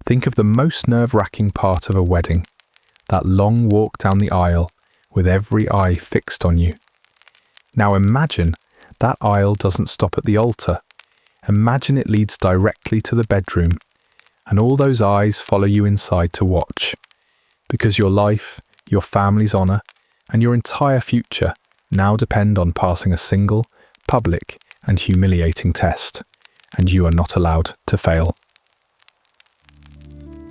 Think of the most nerve-wracking part of a wedding, that long walk down the aisle with every eye fixed on you. Now imagine that aisle doesn't stop at the altar. Imagine it leads directly to the bedroom, and all those eyes follow you inside to watch, because your life, your family's honour, and your entire future now depend on passing a single, public, and humiliating test, and you are not allowed to fail.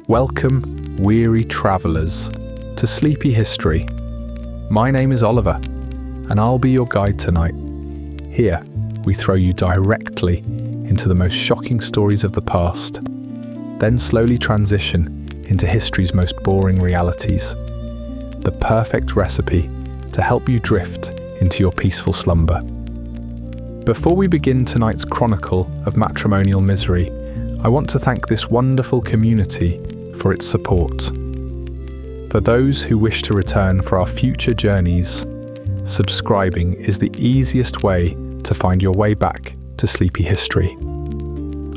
Welcome, weary travellers, to Sleepy History. My name is Oliver, and I'll be your guide tonight. Here, we throw you directly into the most shocking stories of the past, then slowly transition into history's most boring realities. The perfect recipe to help you drift into your peaceful slumber. Before we begin tonight's chronicle of matrimonial misery, I want to thank this wonderful community for its support. For those who wish to return for our future journeys, subscribing is the easiest way to find your way back to Sleepy History.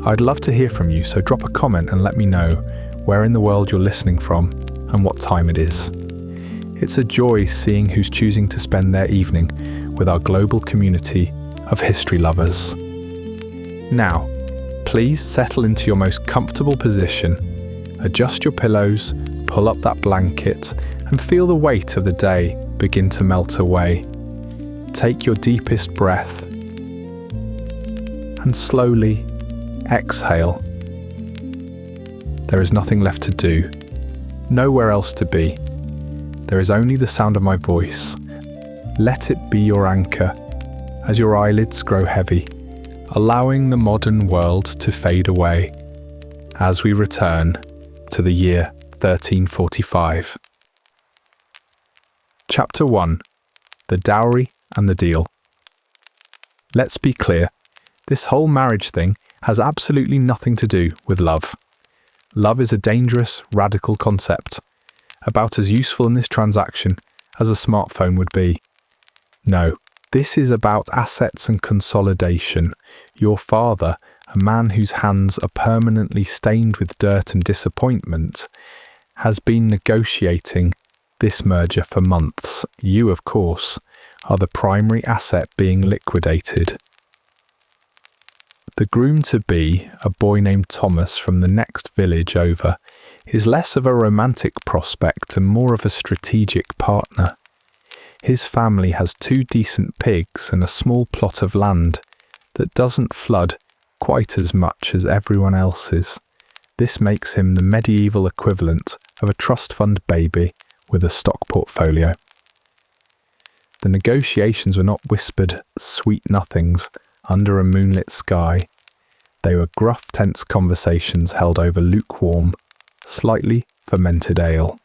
I'd love to hear from you, so drop a comment and let me know where in the world you're listening from and what time it is. It's a joy seeing who's choosing to spend their evening with our global community of history lovers. Now, please settle into your most comfortable position, adjust your pillows, pull up that blanket, and feel the weight of the day begin to melt away. Take your deepest breath and slowly exhale. There is nothing left to do, nowhere else to be. There is only the sound of my voice. Let it be your anchor as your eyelids grow heavy, allowing the modern world to fade away as we return to the year 1345. Chapter 1. The Dowry and the Deal. Let's be clear, this whole marriage thing has absolutely nothing to do with love. Love is a dangerous, radical concept, about as useful in this transaction as a smartphone would be. No, this is about assets and consolidation. Your father, a man whose hands are permanently stained with dirt and disappointment, has been negotiating this merger for months. You, of course, are the primary asset being liquidated. The groom-to-be, a boy named Thomas from the next village over, is less of a romantic prospect and more of a strategic partner. His family has 2 decent pigs and a small plot of land that doesn't flood quite as much as everyone else's. This makes him the medieval equivalent of a trust fund baby with a stock portfolio. The negotiations were not whispered sweet nothings under a moonlit sky. They were gruff, tense conversations held over lukewarm, slightly fermented ale.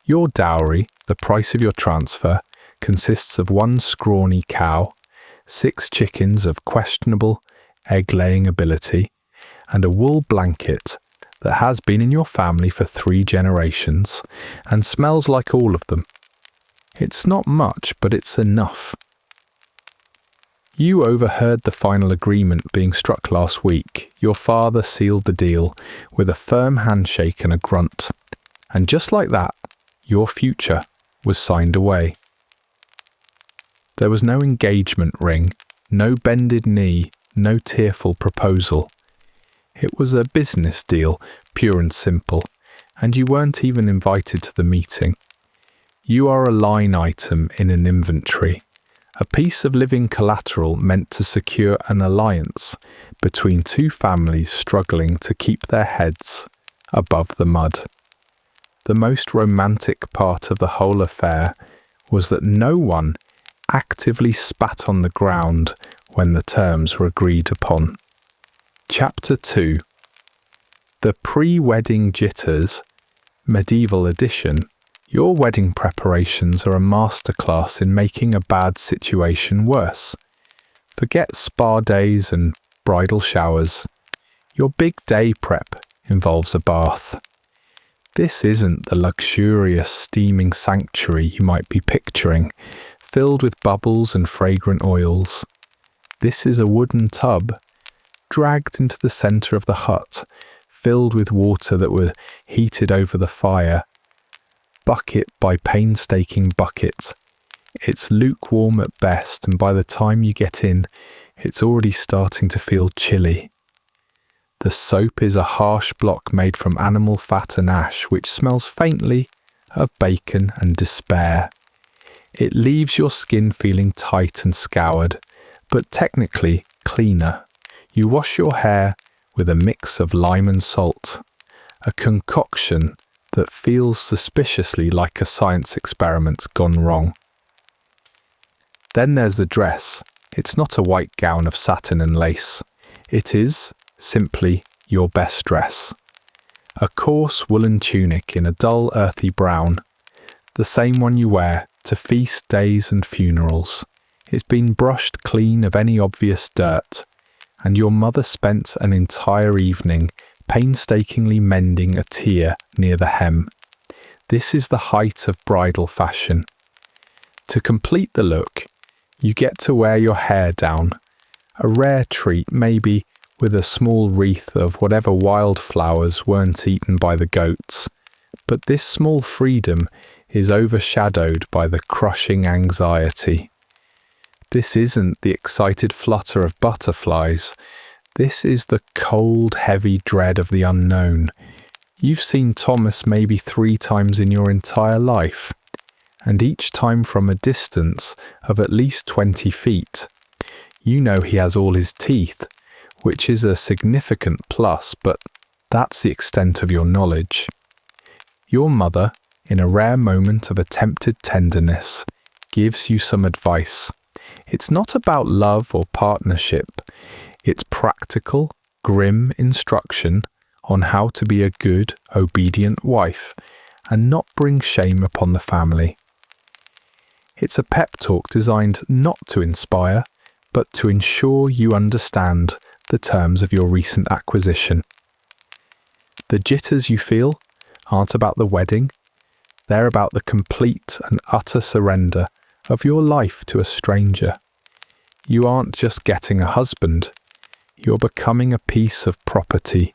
Your dowry, the price of your transfer, consists of 1 scrawny cow, 6 chickens of questionable egg-laying ability, and a wool blanket that has been in your family for 3 generations and smells like all of them. It's not much, but it's enough. You overheard the final agreement being struck last week. Your father sealed the deal with a firm handshake and a grunt. And just like that, your future was signed away. There was no engagement ring, no bended knee, no tearful proposal. It was a business deal, pure and simple, and you weren't even invited to the meeting. You are a line item in an inventory, a piece of living collateral meant to secure an alliance between 2 families struggling to keep their heads above the mud. The most romantic part of the whole affair was that no one actively spat on the ground when the terms were agreed upon. Chapter 2. The Pre-Wedding Jitters, Medieval Edition. Your wedding preparations are a masterclass in making a bad situation worse. Forget spa days and bridal showers. Your big day prep involves a bath. This isn't the luxurious steaming sanctuary you might be picturing, filled with bubbles and fragrant oils. This is a wooden tub, dragged into the centre of the hut, filled with water that were heated over the fire, bucket by painstaking bucket. It's lukewarm at best, and by the time you get in, it's already starting to feel chilly. The soap is a harsh block made from animal fat and ash, which smells faintly of bacon and despair. It leaves your skin feeling tight and scoured, but technically cleaner. You wash your hair with a mix of lime and salt, a concoction that feels suspiciously like a science experiment gone wrong. Then there's the dress. It's not a white gown of satin and lace. It is, simply, your best dress. A coarse woolen tunic in a dull earthy brown, the same one you wear to feast days and funerals. It's been brushed clean of any obvious dirt, and your mother spent an entire evening painstakingly mending a tear near the hem. This is the height of bridal fashion. To complete the look, you get to wear your hair down, a rare treat maybe, with a small wreath of whatever wildflowers weren't eaten by the goats. But this small freedom is overshadowed by the crushing anxiety. This isn't the excited flutter of butterflies. This is the cold, heavy dread of the unknown. You've seen Thomas maybe 3 times in your entire life, and each time from a distance of at least 20 feet. You know he has all his teeth, which is a significant plus, but that's the extent of your knowledge. Your mother, in a rare moment of attempted tenderness, gives you some advice. It's not about love or partnership. It's practical, grim instruction on how to be a good, obedient wife and not bring shame upon the family. It's a pep talk designed not to inspire, but to ensure you understand the terms of your recent acquisition. The jitters you feel aren't about the wedding. They're about the complete and utter surrender of your life to a stranger. You aren't just getting a husband. You're becoming a piece of property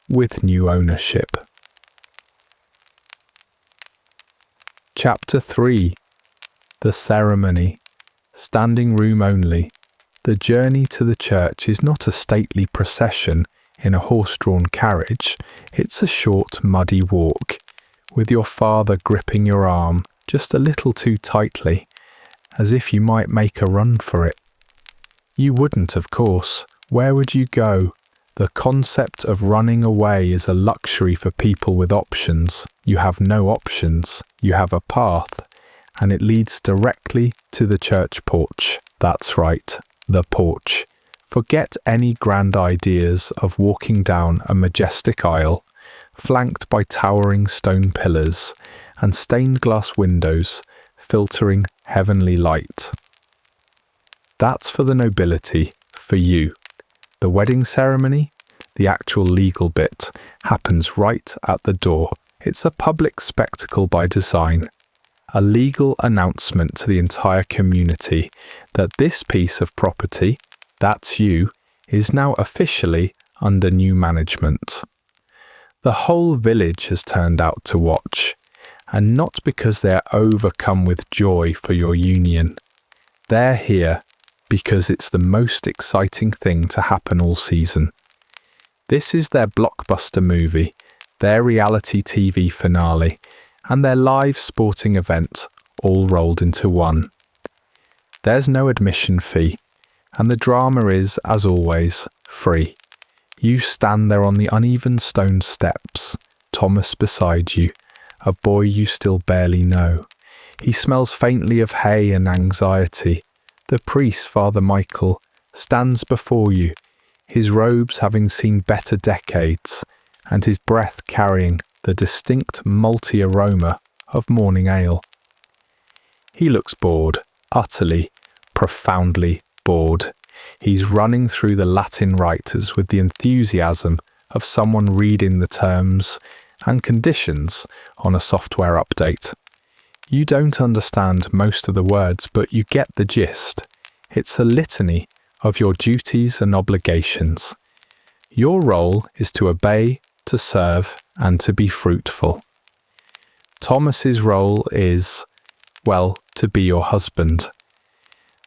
with new ownership. Chapter 3. The ceremony. Standing room only. The journey to the church is not a stately procession in a horse-drawn carriage. It's a short, muddy walk, with your father gripping your arm just a little too tightly, as if you might make a run for it. You wouldn't, of course. Where would you go? The concept of running away is a luxury for people with options. You have no options. You have a path, and it leads directly to the church porch. That's right, the porch. Forget any grand ideas of walking down a majestic aisle, flanked by towering stone pillars and stained glass windows filtering heavenly light. That's for the nobility, for you. The wedding ceremony, the actual legal bit, happens right at the door. It's a public spectacle by design, a legal announcement to the entire community that this piece of property, that's you, is now officially under new management. The whole village has turned out to watch, and not because they're overcome with joy for your union. They're here because it's the most exciting thing to happen all season. This is their blockbuster movie, their reality TV finale, and their live sporting event all rolled into one. There's no admission fee, and the drama is, as always, free. You stand there on the uneven stone steps, Thomas beside you, a boy you still barely know. He smells faintly of hay and anxiety. The priest, Father Michael, stands before you, his robes having seen better decades, and his breath carrying the distinct malty aroma of morning ale. He looks bored, utterly, profoundly bored. He's running through the Latin writers with the enthusiasm of someone reading the terms and conditions on a software update. You don't understand most of the words, but you get the gist. It's a litany of your duties and obligations. Your role is to obey to serve, and to be fruitful. Thomas's role is, well, to be your husband.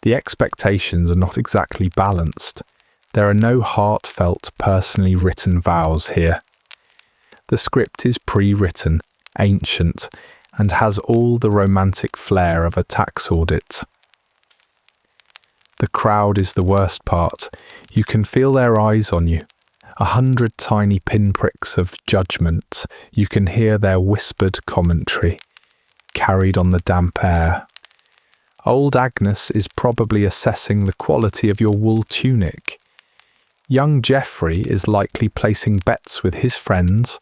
The expectations are not exactly balanced. There are no heartfelt, personally written vows here. The script is pre-written, ancient, and has all the romantic flair of a tax audit. The crowd is the worst part. You can feel their eyes on you. 100 tiny pinpricks of judgment. You can hear their whispered commentary, carried on the damp air. Old Agnes is probably assessing the quality of your wool tunic. Young Geoffrey is likely placing bets with his friends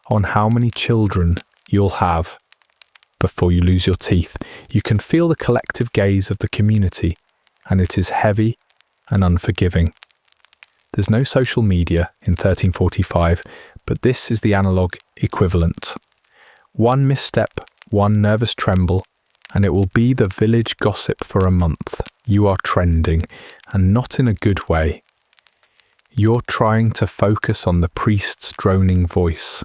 on how many children you'll have before you lose your teeth. You can feel the collective gaze of the community, and it is heavy and unforgiving. There's no social media in 1345, but this is the analogue equivalent. One misstep, one nervous tremble, and it will be the village gossip for a month. You are trending, and not in a good way. You're trying to focus on the priest's droning voice,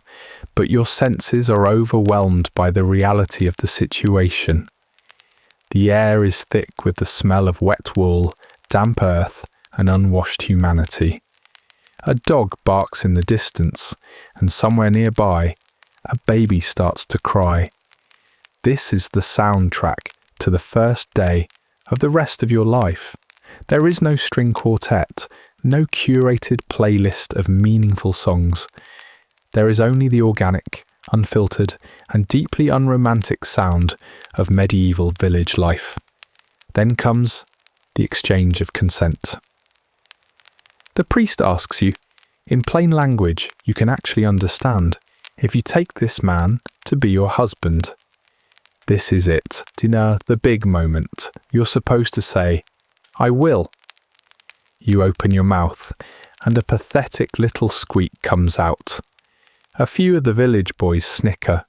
but your senses are overwhelmed by the reality of the situation. The air is thick with the smell of wet wool, damp earth, and unwashed humanity. A dog barks in the distance, and somewhere nearby, a baby starts to cry. This is the soundtrack to the first day of the rest of your life. There is no string quartet, no curated playlist of meaningful songs. There is only the organic, unfiltered, and deeply unromantic sound of medieval village life. Then comes the exchange of consent. The priest asks you, in plain language you can actually understand, if you take this man to be your husband. This is it, dinner, the big moment. You're supposed to say, I will. You open your mouth, and a pathetic little squeak comes out. A few of the village boys snicker.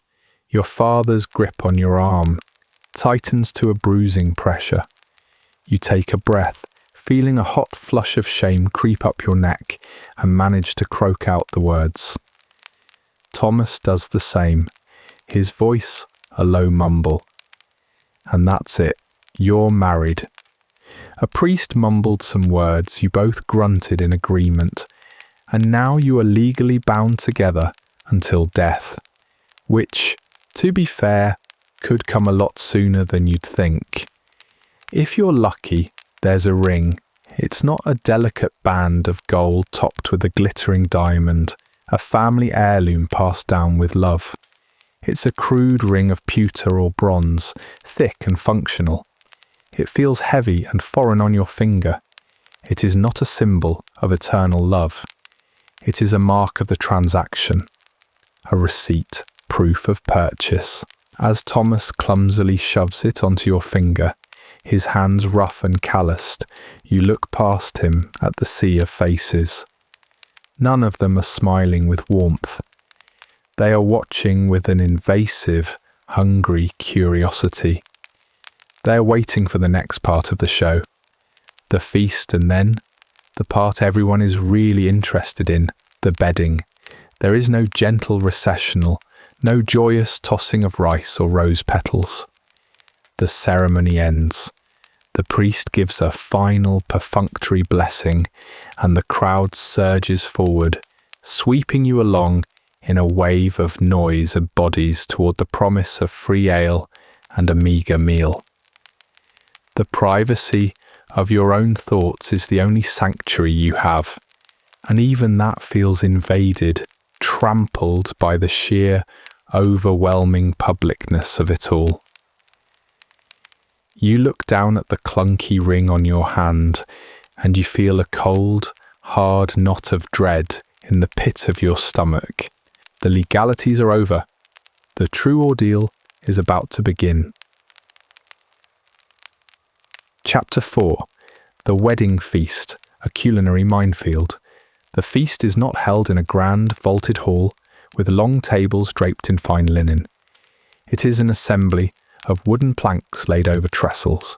Your father's grip on your arm tightens to a bruising pressure. You take a breath, feeling a hot flush of shame creep up your neck, and manage to croak out the words. Thomas does the same, his voice a low mumble. And that's it, you're married. A priest mumbled some words, you both grunted in agreement, and now you are legally bound together until death, which, to be fair, could come a lot sooner than you'd think. If you're lucky, there's a ring. It's not a delicate band of gold topped with a glittering diamond, a family heirloom passed down with love. It's a crude ring of pewter or bronze, thick and functional. It feels heavy and foreign on your finger. It is not a symbol of eternal love. It is a mark of the transaction, a receipt, proof of purchase. As Thomas clumsily shoves it onto your finger, his hands rough and calloused, you look past him at the sea of faces. None of them are smiling with warmth. They are watching with an invasive, hungry curiosity. They are waiting for the next part of the show, the feast, and then the part everyone is really interested in, the bedding. There is no gentle recessional, no joyous tossing of rice or rose petals. The ceremony ends. The priest gives a final perfunctory blessing, and the crowd surges forward, sweeping you along in a wave of noise and bodies toward the promise of free ale and a meagre meal. The privacy of your own thoughts is the only sanctuary you have, and even that feels invaded, trampled by the sheer, overwhelming publicness of it all. You look down at the clunky ring on your hand, and you feel a cold, hard knot of dread in the pit of your stomach. The legalities are over. The true ordeal is about to begin. Chapter 4. The Wedding Feast, a culinary minefield. The feast is not held in a grand, vaulted hall with long tables draped in fine linen. It is an assembly of wooden planks laid over trestles,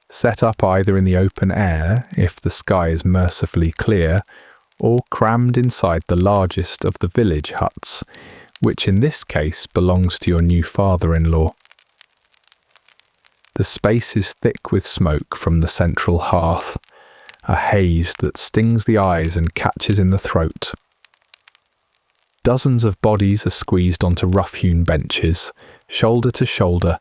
set up either in the open air, if the sky is mercifully clear, or crammed inside the largest of the village huts, which in this case belongs to your new father-in-law. The space is thick with smoke from the central hearth, a haze that stings the eyes and catches in the throat. Dozens of bodies are squeezed onto rough-hewn benches, shoulder to shoulder,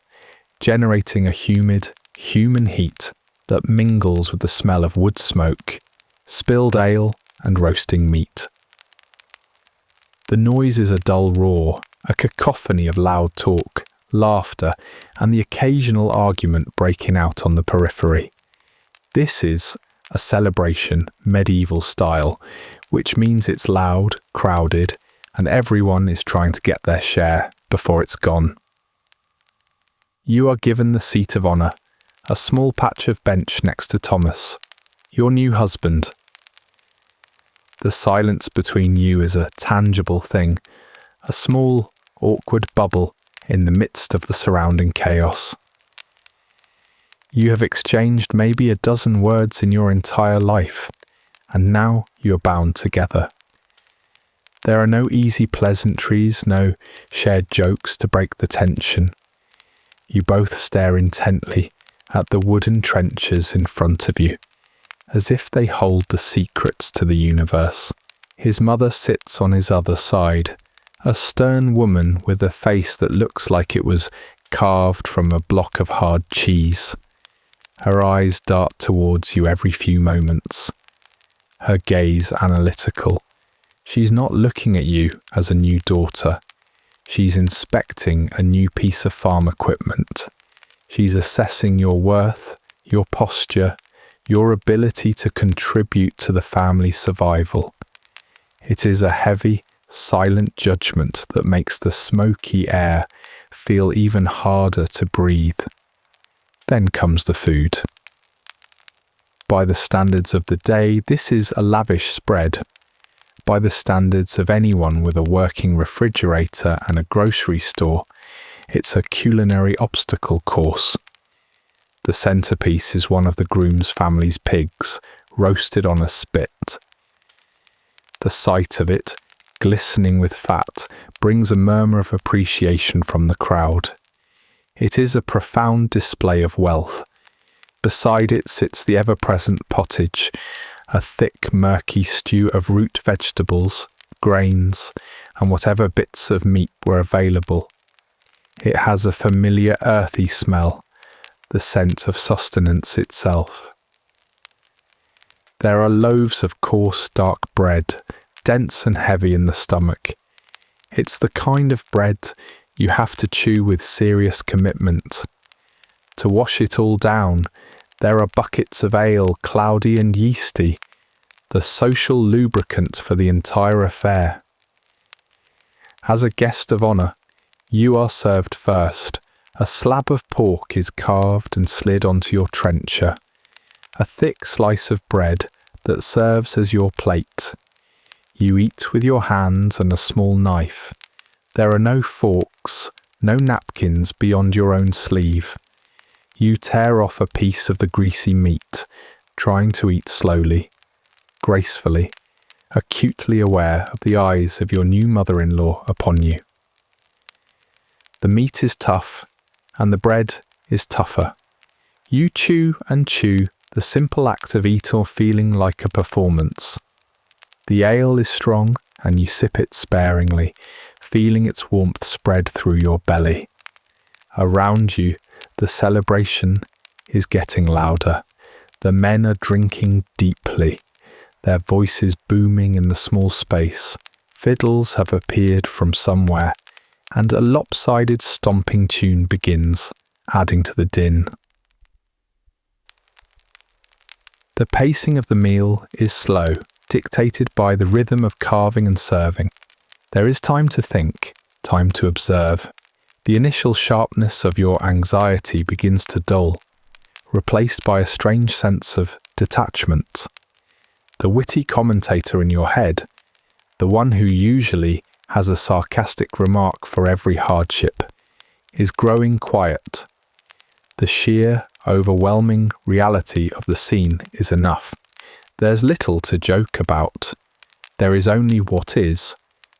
generating a humid, human heat that mingles with the smell of wood smoke, spilled ale, and roasting meat. The noise is a dull roar, a cacophony of loud talk, laughter, and the occasional argument breaking out on the periphery. This is a celebration, medieval style, which means it's loud, crowded, and everyone is trying to get their share before it's gone. You are given the seat of honour, a small patch of bench next to Thomas, your new husband. The silence between you is a tangible thing, a small, awkward bubble in the midst of the surrounding chaos. You have exchanged maybe a dozen words in your entire life, and now you are bound together. There are no easy pleasantries, no shared jokes to break the tension. You both stare intently at the wooden trenches in front of you, as if they hold the secrets to the universe. His mother sits on his other side, a stern woman with a face that looks like it was carved from a block of hard cheese. Her eyes dart towards you every few moments, her gaze analytical. She's not looking at you as a new daughter. She's inspecting a new piece of farm equipment. She's assessing your worth, your posture, your ability to contribute to the family's survival. It is a heavy, silent judgment that makes the smoky air feel even harder to breathe. Then comes the food. By the standards of the day, this is a lavish spread. By the standards of anyone with a working refrigerator and a grocery store, it's a culinary obstacle course. The centerpiece is one of the groom's family's pigs, roasted on a spit. The sight of it, glistening with fat, brings a murmur of appreciation from the crowd. It is a profound display of wealth. Beside it sits the ever-present pottage, a thick, murky stew of root vegetables, grains, and whatever bits of meat were available. It has a familiar earthy smell, the scent of sustenance itself. There are loaves of coarse, dark bread, dense and heavy in the stomach. It's the kind of bread you have to chew with serious commitment. To wash it all down, there are buckets of ale, cloudy and yeasty, the social lubricant for the entire affair. As a guest of honour, you are served first. A slab of pork is carved and slid onto your trencher, a thick slice of bread that serves as your plate. You eat with your hands and a small knife. There are no forks, no napkins beyond your own sleeve. You tear off a piece of the greasy meat, trying to eat slowly, gracefully, acutely aware of the eyes of your new mother-in-law upon you. The meat is tough, and the bread is tougher. You chew and chew, the simple act of eating feeling like a performance. The ale is strong, and you sip it sparingly, feeling its warmth spread through your belly. Around you, the celebration is getting louder. The men are drinking deeply, their voices booming in the small space. Fiddles have appeared from somewhere, and a lopsided stomping tune begins, adding to the din. The pacing of the meal is slow, dictated by the rhythm of carving and serving. There is time to think, time to observe. The initial sharpness of your anxiety begins to dull, replaced by a strange sense of detachment. The witty commentator in your head, the one who usually has a sarcastic remark for every hardship, is growing quiet. The sheer, overwhelming reality of the scene is enough. There's little to joke about. There is only what is.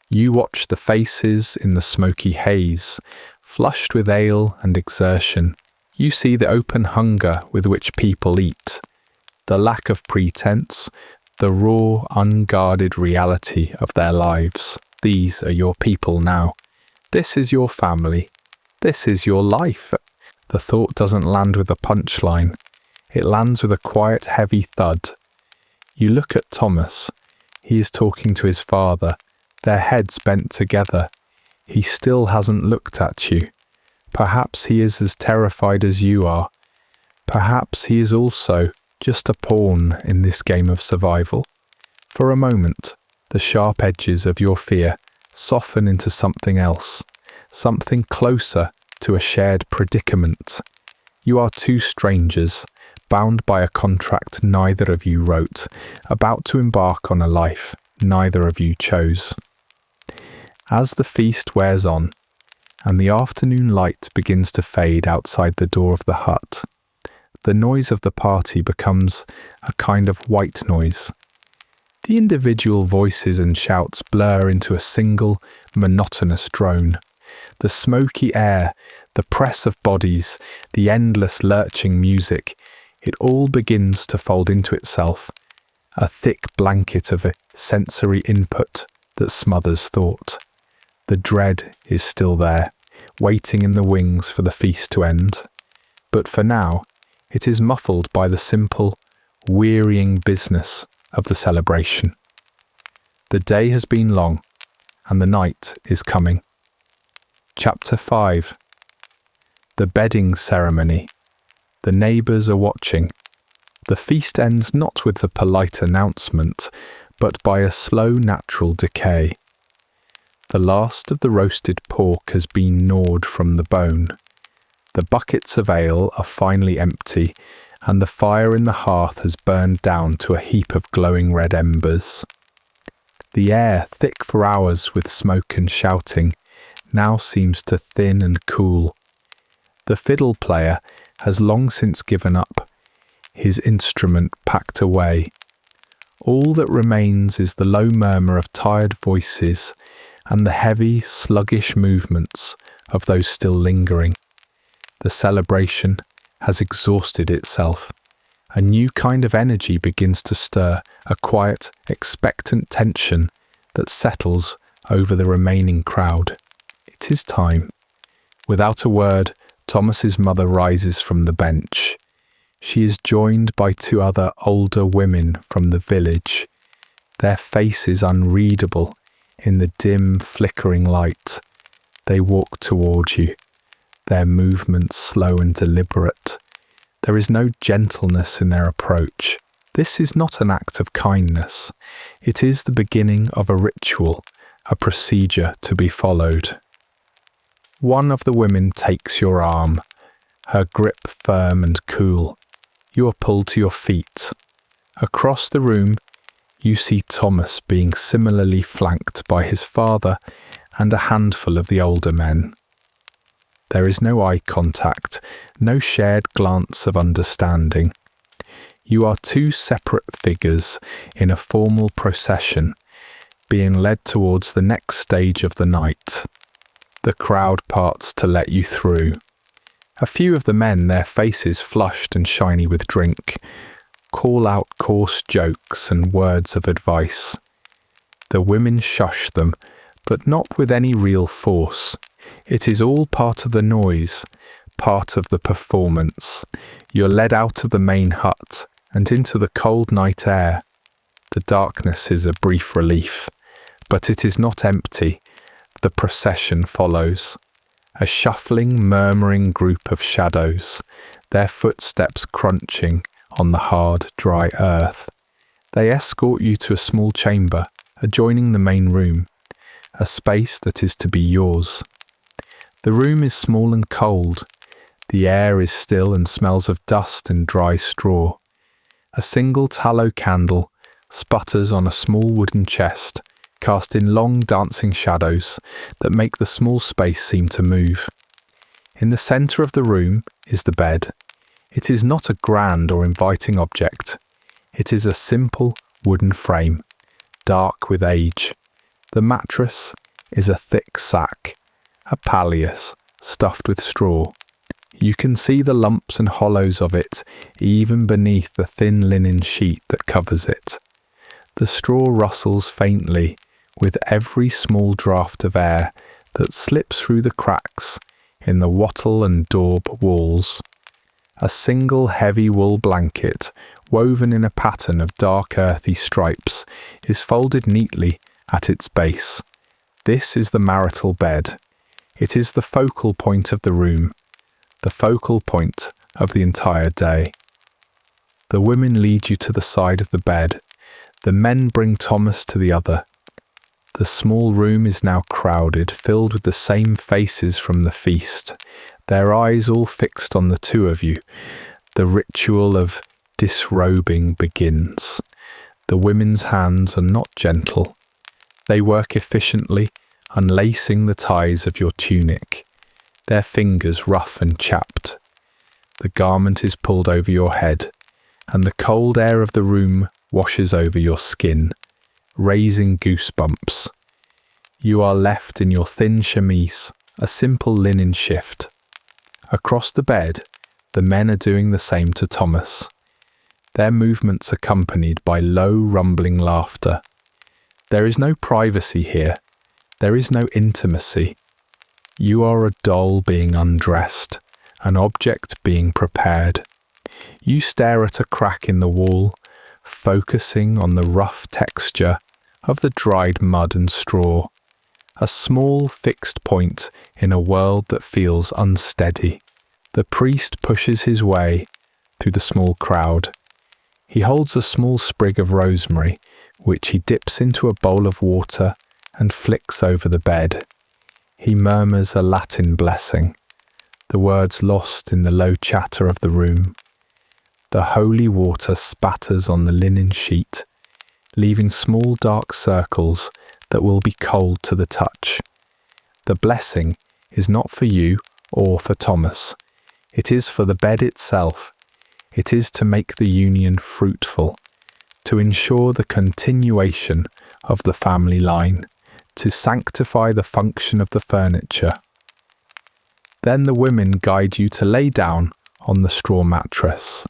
You watch the faces in the smoky haze, flushed with ale and exertion. You see the open hunger with which people eat, the lack of pretense, the raw, unguarded reality of their lives. These are your people now. This is your family. This is your life. The thought doesn't land with a punchline. It lands with a quiet, heavy thud. You look at Thomas. He is talking to his father, their heads bent together. He still hasn't looked at you. Perhaps he is as terrified as you are. Perhaps he is also just a pawn in this game of survival. For a moment, the sharp edges of your fear soften into something else, something closer to a shared predicament. You are two strangers, bound by a contract neither of you wrote, about to embark on a life neither of you chose. As the feast wears on, and the afternoon light begins to fade outside the door of the hut, the noise of the party becomes a kind of white noise. The individual voices and shouts blur into a single, monotonous drone. The smoky air, the press of bodies, the endless lurching music, it all begins to fold into itself, a thick blanket of a sensory input that smothers thought. The dread is still there, waiting in the wings for the feast to end. But for now, it is muffled by the simple, wearying business of the celebration. The day has been long, and the night is coming. Chapter 5. The bedding ceremony. The neighbours are watching. The feast ends not with the polite announcement, but by a slow natural decay. The last of the roasted pork has been gnawed from the bone. The buckets of ale are finally empty, and the fire in the hearth has burned down to a heap of glowing red embers. The air, thick for hours with smoke and shouting, now seems to thin and cool. The fiddle player has long since given up, his instrument packed away. All that remains is the low murmur of tired voices and the heavy, sluggish movements of those still lingering. The celebration has exhausted itself. A new kind of energy begins to stir, a quiet, expectant tension that settles over the remaining crowd. It is time. Without a word, Thomas's mother rises from the bench. She is joined by two other older women from the village, their faces unreadable in the dim, flickering light. They walk toward you, their movements slow and deliberate. There is no gentleness in their approach. This is not an act of kindness. It is the beginning of a ritual, a procedure to be followed. One of the women takes your arm, her grip firm and cool. You are pulled to your feet. Across the room, you see Thomas being similarly flanked by his father and a handful of the older men. There is no eye contact, no shared glance of understanding. You are two separate figures in a formal procession, being led towards the next stage of the night. The crowd parts to let you through. A few of the men, their faces flushed and shiny with drink, call out coarse jokes and words of advice. The women shush them, but not with any real force. It is all part of the noise, part of the performance. You're led out of the main hut and into the cold night air. The darkness is a brief relief, but it is not empty. The procession follows. A shuffling, murmuring group of shadows, their footsteps crunching on the hard, dry earth. They escort you to a small chamber adjoining the main room, a space that is to be yours. The room is small and cold. The air is still and smells of dust and dry straw. A single tallow candle sputters on a small wooden chest, casting long dancing shadows that make the small space seem to move. In the centre of the room is the bed. It is not a grand or inviting object. It is a simple wooden frame, dark with age. The mattress is a thick sack, a palliasse stuffed with straw. You can see the lumps and hollows of it even beneath the thin linen sheet that covers it. The straw rustles faintly with every small draught of air that slips through the cracks in the wattle and daub walls. A single heavy wool blanket, woven in a pattern of dark earthy stripes, is folded neatly at its base. This is the marital bed. It is the focal point of the room, the focal point of the entire day. The women lead you to the side of the bed. The men bring Thomas to the other. The small room is now crowded, filled with the same faces from the feast, their eyes all fixed on the two of you. The ritual of disrobing begins. The women's hands are not gentle. They work efficiently, unlacing the ties of your tunic, their fingers rough and chapped. The garment is pulled over your head, and the cold air of the room washes over your skin, raising goosebumps. You are left in your thin chemise, a simple linen shift. Across the bed, the men are doing the same to Thomas, their movements accompanied by low rumbling laughter. There is no privacy here. There is no intimacy. You are a doll being undressed, an object being prepared. You stare at a crack in the wall, focusing on the rough texture of the dried mud and straw, a small fixed point in a world that feels unsteady. The priest pushes his way through the small crowd. He holds a small sprig of rosemary, which he dips into a bowl of water and flicks over the bed. He murmurs a Latin blessing, the words lost in the low chatter of the room. The holy water spatters on the linen sheet, leaving small dark circles that will be cold to the touch. The blessing is not for you or for Thomas. It is for the bed itself. It is to make the union fruitful, to ensure the continuation of the family line, to sanctify the function of the furniture. Then the women guide you to lay down on the straw mattress.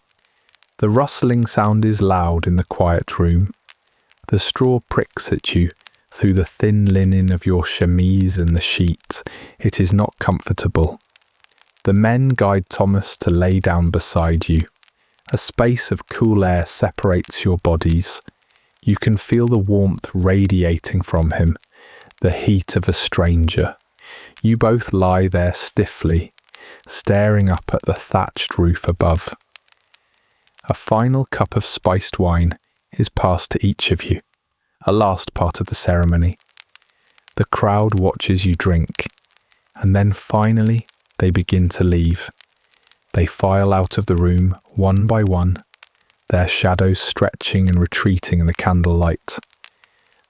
The rustling sound is loud in the quiet room. The straw pricks at you through the thin linen of your chemise and the sheet. It is not comfortable. The men guide Thomas to lay down beside you. A space of cool air separates your bodies. You can feel the warmth radiating from him, the heat of a stranger. You both lie there stiffly, staring up at the thatched roof above. A final cup of spiced wine is passed to each of you, a last part of the ceremony. The crowd watches you drink, and then finally they begin to leave. They file out of the room one by one, their shadows stretching and retreating in the candlelight.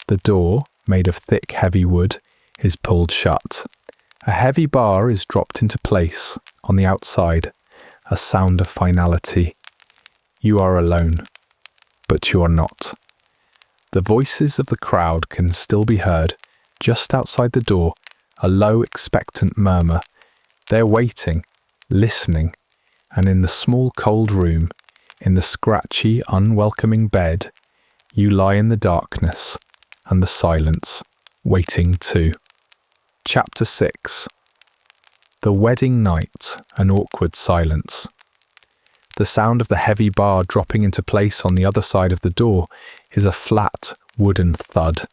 The door, made of thick, heavy wood, is pulled shut. A heavy bar is dropped into place on the outside, a sound of finality. You are alone, but you are not. The voices of the crowd can still be heard just outside the door, a low, expectant murmur. They're waiting, listening, and in the small, cold room, in the scratchy, unwelcoming bed, you lie in the darkness and the silence, waiting too. Chapter 6. The wedding night, an awkward silence. The sound of the heavy bar dropping into place on the other side of the door is a flat, wooden thud.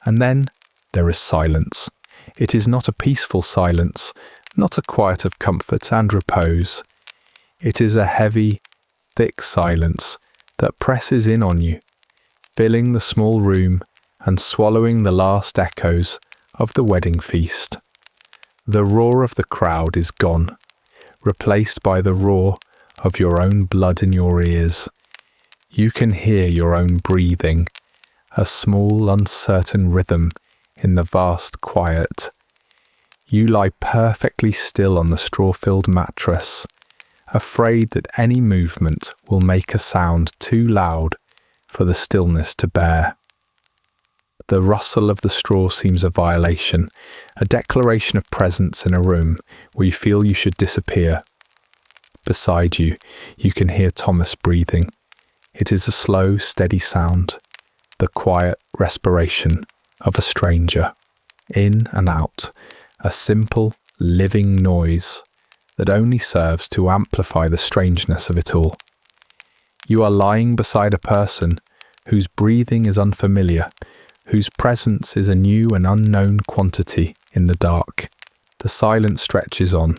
And then there is silence. It is not a peaceful silence, not a quiet of comfort and repose. It is a heavy, thick silence that presses in on you, filling the small room and swallowing the last echoes of the wedding feast. The roar of the crowd is gone, replaced by the roar of your own blood in your ears. You can hear your own breathing, a small, uncertain rhythm in the vast quiet. You lie perfectly still on the straw-filled mattress, afraid that any movement will make a sound too loud for the stillness to bear. The rustle of the straw seems a violation, a declaration of presence in a room where you feel you should disappear. Beside you, you can hear Thomas breathing. It is a slow, steady sound, the quiet respiration of a stranger. In and out, a simple, living noise that only serves to amplify the strangeness of it all. You are lying beside a person whose breathing is unfamiliar, whose presence is a new and unknown quantity in the dark. The silence stretches on,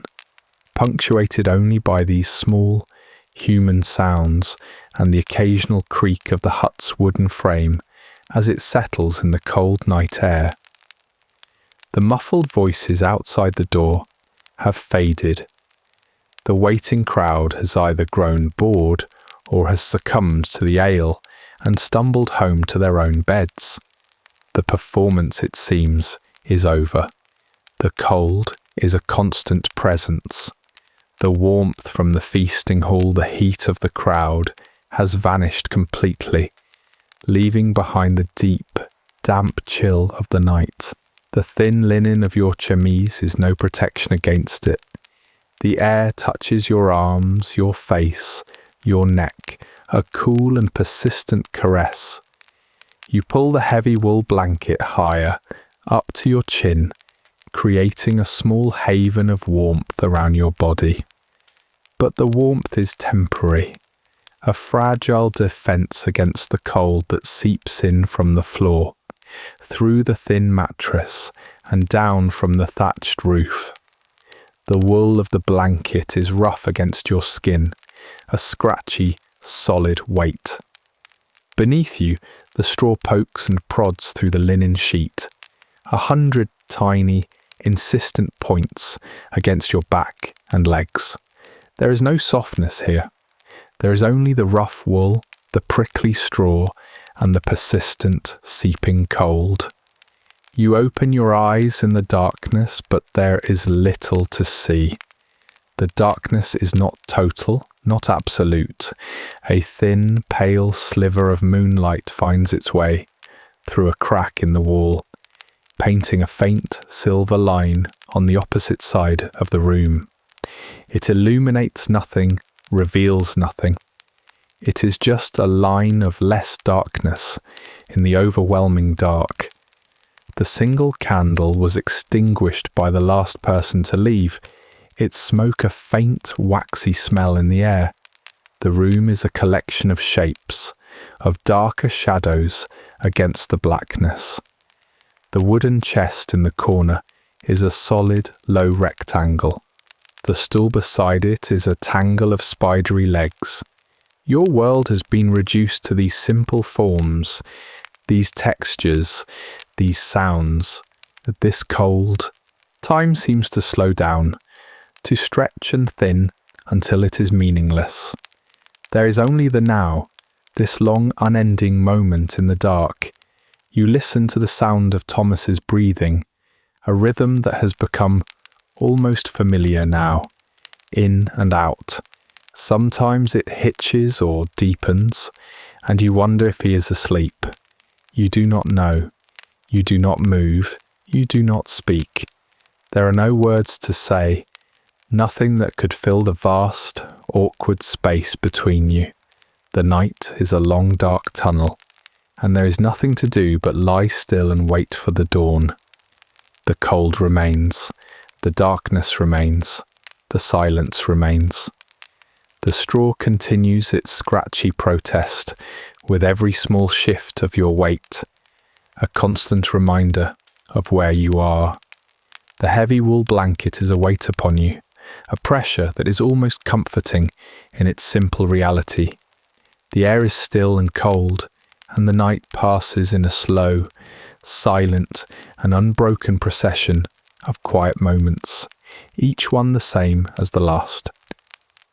punctuated only by these small, human sounds and the occasional creak of the hut's wooden frame as it settles in the cold night air. The muffled voices outside the door have faded. The waiting crowd has either grown bored or has succumbed to the ale and stumbled home to their own beds. The performance, it seems, is over. The cold is a constant presence. The warmth from the feasting hall, the heat of the crowd, has vanished completely, leaving behind the deep, damp chill of the night. The thin linen of your chemise is no protection against it. The air touches your arms, your face, your neck, a cool and persistent caress. You pull the heavy wool blanket higher, up to your chin, creating a small haven of warmth around your body. But the warmth is temporary, a fragile defense against the cold that seeps in from the floor, through the thin mattress and down from the thatched roof. The wool of the blanket is rough against your skin, a scratchy, solid weight. Beneath you, the straw pokes and prods through the linen sheet, 100 tiny, insistent points against your back and legs. There is no softness here. There is only the rough wool, the prickly straw, and the persistent, seeping cold. You open your eyes in the darkness, but there is little to see. The darkness is not total, not absolute. A thin, pale sliver of moonlight finds its way through a crack in the wall, painting a faint silver line on the opposite side of the room. It illuminates nothing, reveals nothing. It is just a line of less darkness in the overwhelming dark. The single candle was extinguished by the last person to leave, its smoke a faint, waxy smell in the air. The room is a collection of shapes, of darker shadows against the blackness. The wooden chest in the corner is a solid, low rectangle. The stool beside it is a tangle of spidery legs. Your world has been reduced to these simple forms, these textures, these sounds, this cold. Time seems to slow down, to stretch and thin until it is meaningless. There is only the now, this long unending moment in the dark. You listen to the sound of Thomas's breathing, a rhythm that has become almost familiar now, in and out. Sometimes it hitches or deepens, and you wonder if he is asleep. You do not know. You do not move. You do not speak. There are no words to say, nothing that could fill the vast, awkward space between you. The night is a long, dark tunnel, and there is nothing to do but lie still and wait for the dawn. The cold remains. The darkness remains. The silence remains. The straw continues its scratchy protest with every small shift of your weight, a constant reminder of where you are. The heavy wool blanket is a weight upon you, a pressure that is almost comforting in its simple reality. The air is still and cold, and the night passes in a slow, silent, and unbroken procession of quiet moments, each one the same as the last.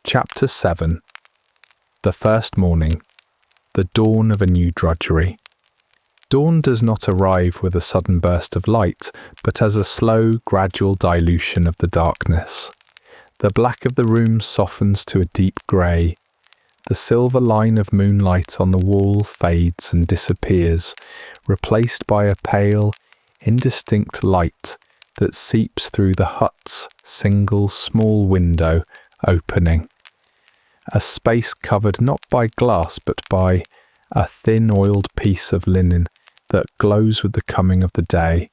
Chapter 7. The first morning. The dawn of a new drudgery. Dawn does not arrive with a sudden burst of light, but as a slow, gradual dilution of the darkness. The black of the room softens to a deep grey. The silver line of moonlight on the wall fades and disappears, replaced by a pale, indistinct light that seeps through the hut's single small window opening. A space covered not by glass but by a thin oiled piece of linen that glows with the coming of the day.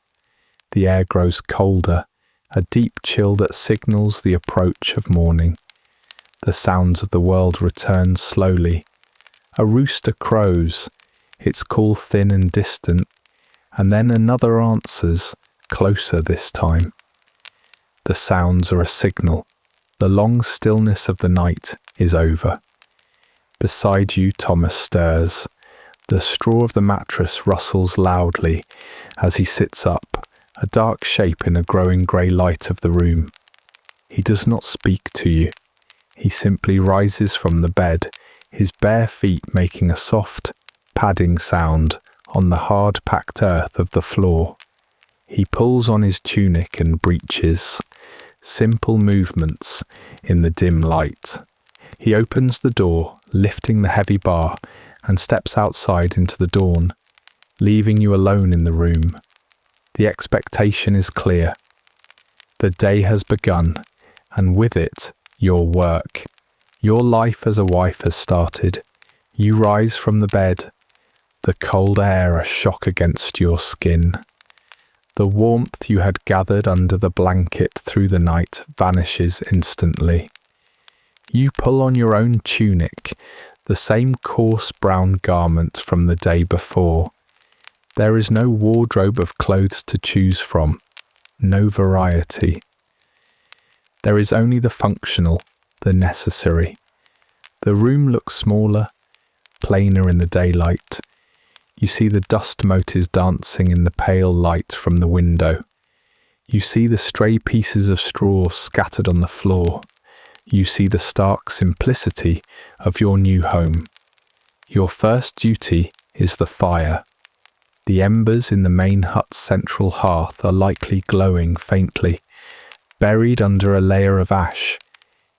The air grows colder, a deep chill that signals the approach of morning. The sounds of the world return slowly. A rooster crows, its call thin and distant, and then another answers, closer this time. The sounds are a signal. The long stillness of the night is over. Beside you, Thomas stirs. The straw of the mattress rustles loudly as he sits up, a dark shape in a growing grey light of the room. He does not speak to you. He simply rises from the bed, his bare feet making a soft, padding sound on the hard-packed earth of the floor. He pulls on his tunic and breeches, simple movements in the dim light. He opens the door, lifting the heavy bar, and steps outside into the dawn, leaving you alone in the room. The expectation is clear. The day has begun, and with it, your work. Your life as a wife has started. You rise from the bed, the cold air a shock against your skin. The warmth you had gathered under the blanket through the night vanishes instantly. You pull on your own tunic, the same coarse brown garment from the day before. There is no wardrobe of clothes to choose from, no variety. There is only the functional, the necessary. The room looks smaller, plainer in the daylight. You see the dust motes dancing in the pale light from the window. You see the stray pieces of straw scattered on the floor. You see the stark simplicity of your new home. Your first duty is the fire. The embers in the main hut's central hearth are likely glowing faintly, buried under a layer of ash.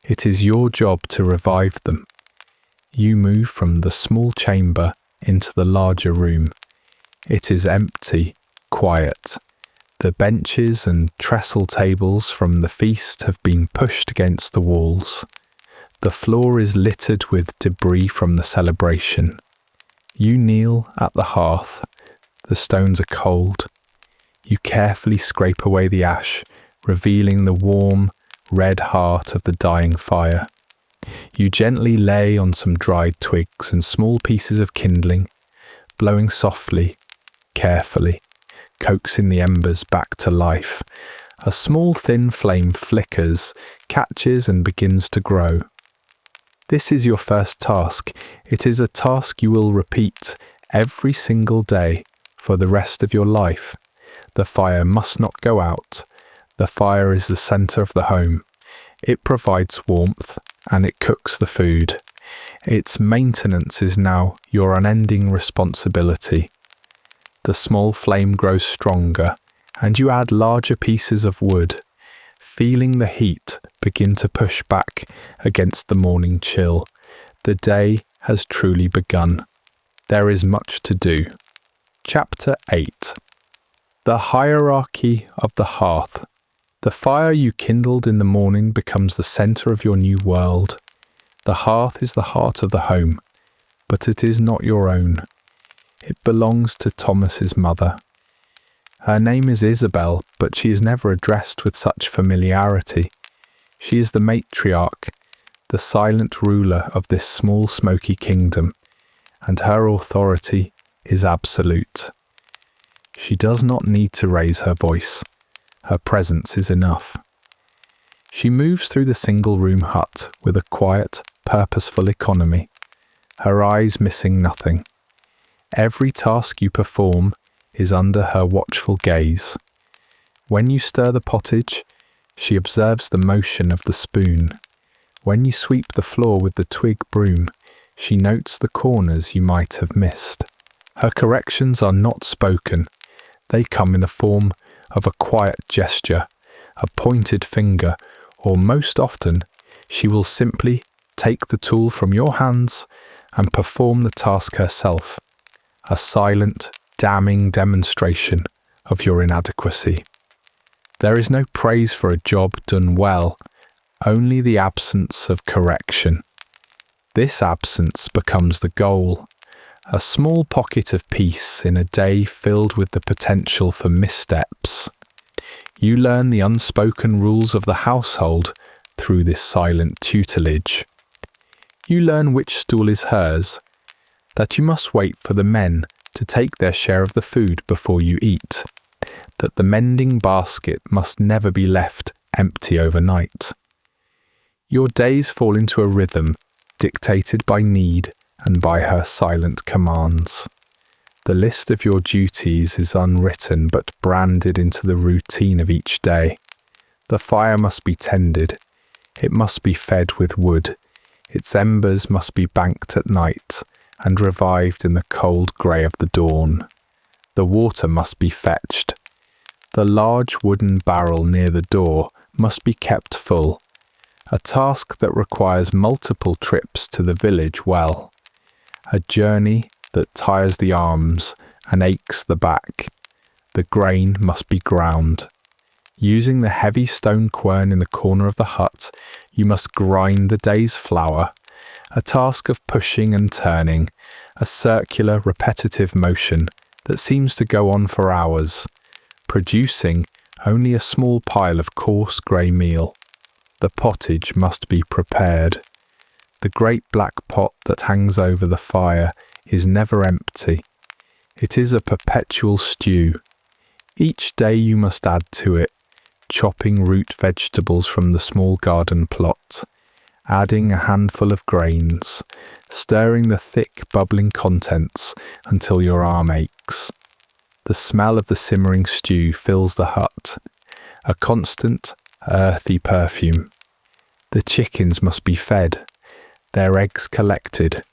It is your job to revive them. You move from the small chamber into the larger room. It is empty, quiet. The benches and trestle tables from the feast have been pushed against the walls. The floor is littered with debris from the celebration. You kneel at the hearth. The stones are cold. You carefully scrape away the ash, revealing the warm, red heart of the dying fire. You gently lay on some dried twigs and small pieces of kindling, blowing softly, carefully, coaxing the embers back to life. A small thin flame flickers, catches and begins to grow. This is your first task. It is a task you will repeat every single day for the rest of your life. The fire must not go out. The fire is the centre of the home. It provides warmth and it cooks the food. Its maintenance is now your unending responsibility. The small flame grows stronger, and you add larger pieces of wood, feeling the heat begin to push back against the morning chill. The day has truly begun. There is much to do. Chapter 8. The hierarchy of the hearth. The fire you kindled in the morning becomes the centre of your new world. The hearth is the heart of the home, but it is not your own. It belongs to Thomas's mother. Her name is Isabel, but she is never addressed with such familiarity. She is the matriarch, the silent ruler of this small smoky kingdom, and her authority is absolute. She does not need to raise her voice. Her presence is enough. She moves through the single-room hut with a quiet, purposeful economy, her eyes missing nothing. Every task you perform is under her watchful gaze. When you stir the pottage, she observes the motion of the spoon. When you sweep the floor with the twig broom, she notes the corners you might have missed. Her corrections are not spoken. They come in the form of a quiet gesture, a pointed finger, or most often, she will simply take the tool from your hands and perform the task herself, a silent, damning demonstration of your inadequacy. There is no praise for a job done well, only the absence of correction. This absence becomes the goal, a small pocket of peace in a day filled with the potential for missteps. You learn the unspoken rules of the household through this silent tutelage. You learn which stool is hers, that you must wait for the men to take their share of the food before you eat, that the mending basket must never be left empty overnight. Your days fall into a rhythm dictated by need and by her silent commands. The list of your duties is unwritten but branded into the routine of each day. The fire must be tended, it must be fed with wood, its embers must be banked at night and revived in the cold grey of the dawn. The water must be fetched. The large wooden barrel near the door must be kept full, a task that requires multiple trips to the village well, a journey that tires the arms and aches the back. The grain must be ground. Using the heavy stone quern in the corner of the hut, you must grind the day's flour, a task of pushing and turning, a circular, repetitive motion that seems to go on for hours, producing only a small pile of coarse grey meal. The pottage must be prepared. The great black pot that hangs over the fire is never empty. It is a perpetual stew. Each day you must add to it, chopping root vegetables from the small garden plot, adding a handful of grains, stirring the thick, bubbling contents until your arm aches. The smell of the simmering stew fills the hut, a constant, earthy perfume. The chickens must be fed, their eggs collected.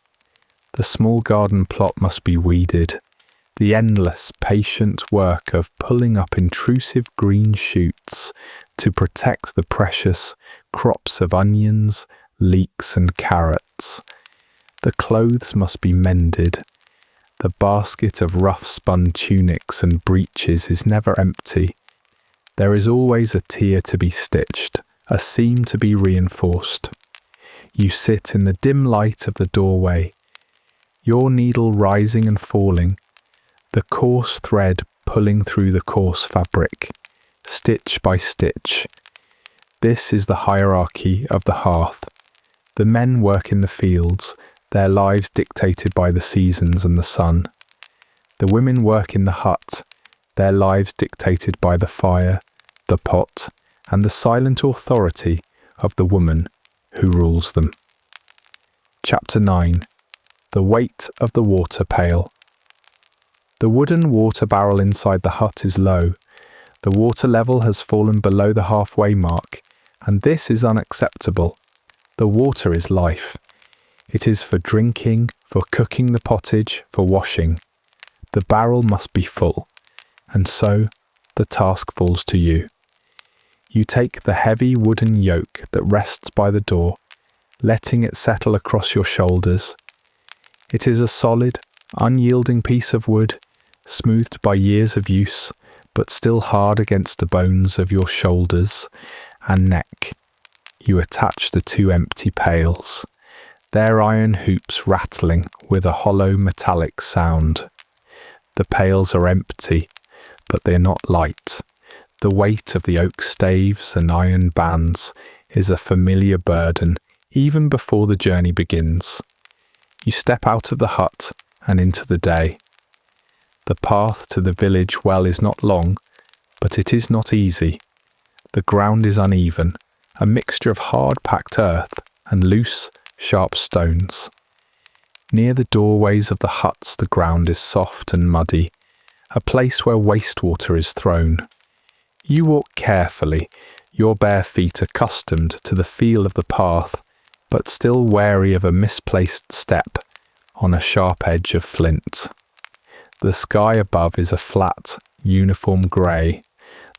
The small garden plot must be weeded. The endless, patient work of pulling up intrusive green shoots to protect the precious crops of onions, leeks and carrots. The clothes must be mended. The basket of rough spun tunics and breeches is never empty. There is always a tear to be stitched, a seam to be reinforced. You sit in the dim light of the doorway, your needle rising and falling, the coarse thread pulling through the coarse fabric, stitch by stitch. This is the hierarchy of the hearth. The men work in the fields, their lives dictated by the seasons and the sun. The women work in the hut, their lives dictated by the fire, the pot, and the silent authority of the woman who rules them. Chapter 9. The Weight of the Water Pail. The wooden water barrel inside the hut is low. The water level has fallen below the halfway mark, and this is unacceptable. The water is life. It is for drinking, for cooking the pottage, for washing. The barrel must be full, and so the task falls to you. You take the heavy wooden yoke that rests by the door, letting it settle across your shoulders. It is a solid, unyielding piece of wood, smoothed by years of use, but still hard against the bones of your shoulders and neck. You attach the two empty pails, their iron hoops rattling with a hollow metallic sound. The pails are empty, but they're not light. The weight of the oak staves and iron bands is a familiar burden even before the journey begins. You step out of the hut and into the day. The path to the village well is not long, but it is not easy. The ground is uneven, a mixture of hard-packed earth and loose, sharp stones. Near the doorways of the huts the ground is soft and muddy, a place where wastewater is thrown. You walk carefully, your bare feet accustomed to the feel of the path, but still wary of a misplaced step on a sharp edge of flint. The sky above is a flat, uniform grey,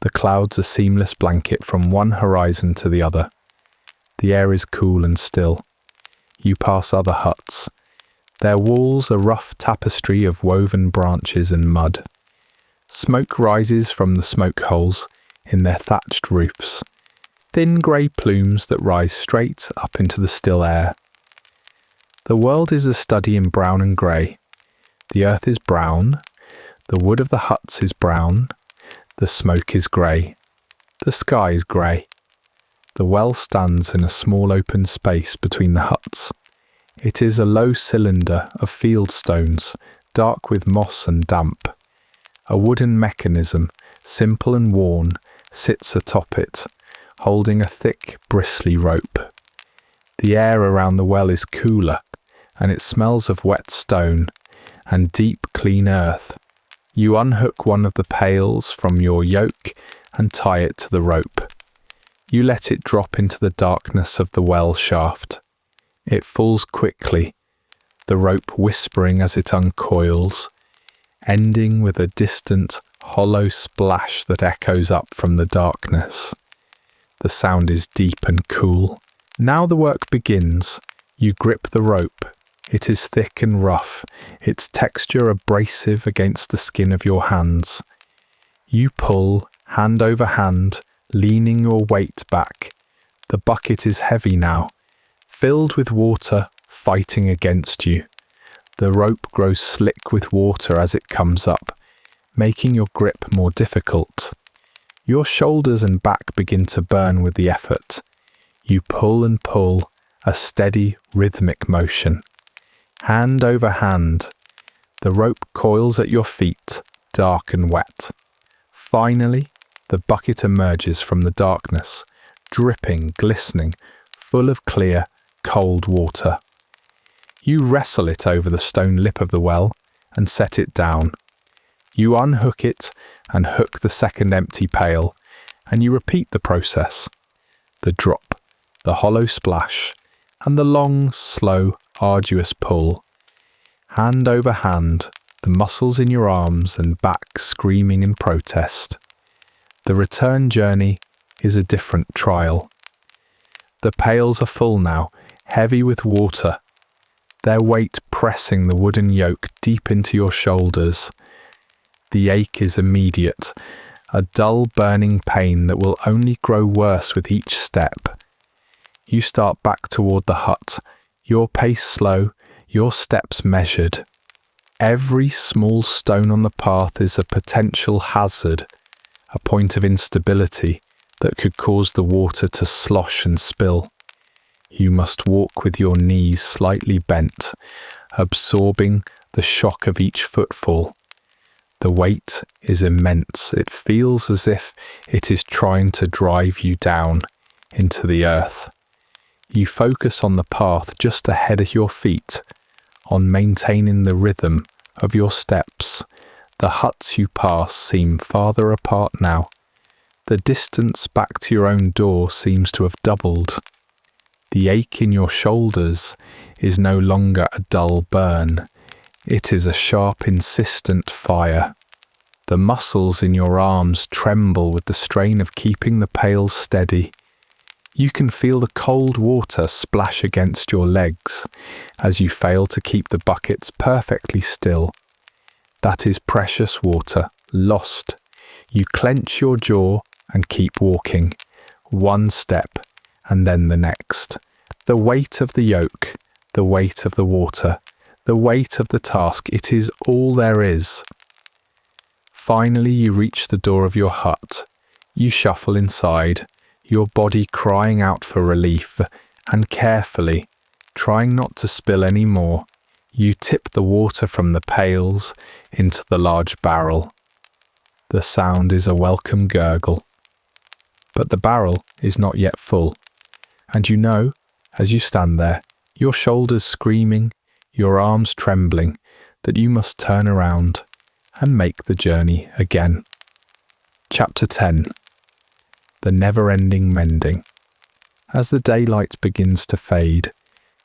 the clouds a seamless blanket from one horizon to the other. The air is cool and still. you pass other huts. Their walls a rough tapestry of woven branches and mud. Smoke rises from the smoke holes in their thatched roofs, thin grey plumes that rise straight up into the still air. The world is a study in brown and grey. The earth is brown, the wood of the huts is brown, the smoke is grey, the sky is grey. The well stands in a small open space between the huts. It is a low cylinder of field stones, dark with moss and damp. A wooden mechanism, simple and worn, sits atop it, holding a thick, bristly rope. The air around the well is cooler, and it smells of wet stone and deep, clean earth. You unhook one of the pails from your yoke and tie it to the rope. You let it drop into the darkness of the well shaft. It falls quickly, the rope whispering as it uncoils, ending with a distant, hollow splash that echoes up from the darkness. The sound is deep and cool. Now the work begins. You grip the rope. It is thick and rough, its texture abrasive against the skin of your hands. You pull, hand over hand, leaning your weight back. The bucket is heavy now, filled with water fighting against you. The rope grows slick with water as it comes up, making your grip more difficult. Your shoulders and back begin to burn with the effort. You pull and pull, a steady, rhythmic motion. Hand over hand, the rope coils at your feet, dark and wet. Finally, the bucket emerges from the darkness, dripping, glistening, full of clear, cold water. You wrestle it over the stone lip of the well and set it down. You unhook it and hook the second empty pail, and you repeat the process. The drop, the hollow splash, and the long, slow, arduous pull. Hand over hand, the muscles in your arms and back screaming in protest. The return journey is a different trial. The pails are full now, heavy with water, their weight pressing the wooden yoke deep into your shoulders. The ache is immediate, a dull burning pain that will only grow worse with each step. You start back toward the hut, your pace slow, your steps measured. Every small stone on the path is a potential hazard, a point of instability that could cause the water to slosh and spill. You must walk with your knees slightly bent, absorbing the shock of each footfall. The weight is immense. It feels as if it is trying to drive you down into the earth. You focus on the path just ahead of your feet, on maintaining the rhythm of your steps. The huts you pass seem farther apart now. The distance back to your own door seems to have doubled. The ache in your shoulders is no longer a dull burn. It is a sharp, insistent fire. The muscles in your arms tremble with the strain of keeping the pail steady. You can feel the cold water splash against your legs as you fail to keep the buckets perfectly still. That is precious water, lost. You clench your jaw and keep walking, one step and then the next. The weight of the yoke, the weight of the water, the weight of the task, it is all there is. Finally you reach the door of your hut. You shuffle inside, your body crying out for relief, and carefully, trying not to spill any more, you tip the water from the pails into the large barrel. The sound is a welcome gurgle. But the barrel is not yet full, and you know, as you stand there, your shoulders screaming, your arms trembling, that you must turn around and make the journey again. Chapter 10. The never-ending mending. As the daylight begins to fade,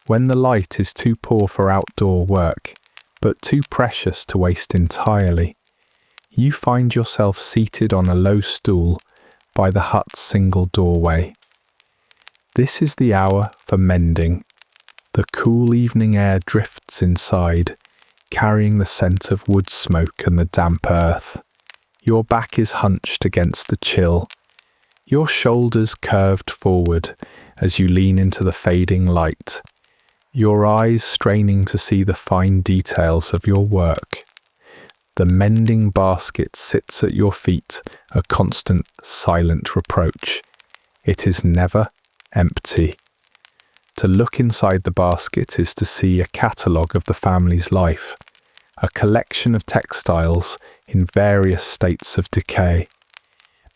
when the light is too poor for outdoor work, but too precious to waste entirely, you find yourself seated on a low stool by the hut's single doorway. This is the hour for mending. The cool evening air drifts inside, carrying the scent of wood smoke and the damp earth. Your back is hunched against the chill, your shoulders curved forward as you lean into the fading light, your eyes straining to see the fine details of your work. The mending basket sits at your feet, a constant, silent reproach. It is never empty. To look inside the basket is to see a catalogue of the family's life, a collection of textiles in various states of decay.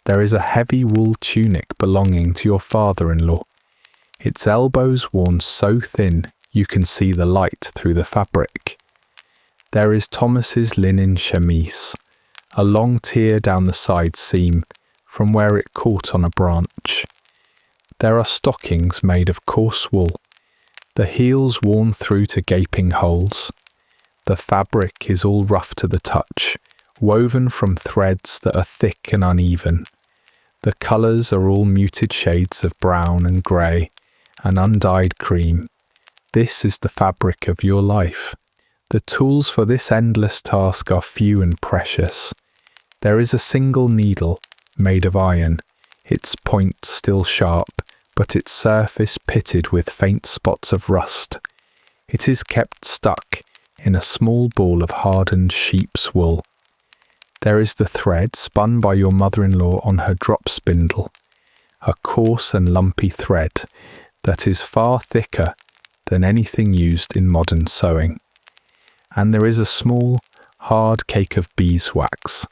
There is a heavy wool tunic belonging to your father-in-law, its elbows worn so thin you can see the light through the fabric. There is Thomas's linen chemise, a long tear down the side seam from where it caught on a branch. There are stockings made of coarse wool, the heels worn through to gaping holes. The fabric is all rough to the touch, woven from threads that are thick and uneven. The colours are all muted shades of brown and grey, and undyed cream. This is the fabric of your life. The tools for this endless task are few and precious. There is a single needle, made of iron, its point still sharp, but its surface pitted with faint spots of rust. It is kept stuck in a small ball of hardened sheep's wool. There is the thread spun by your mother-in-law on her drop spindle, a coarse and lumpy thread that is far thicker than anything used in modern sewing. And there is a small, hard cake of beeswax,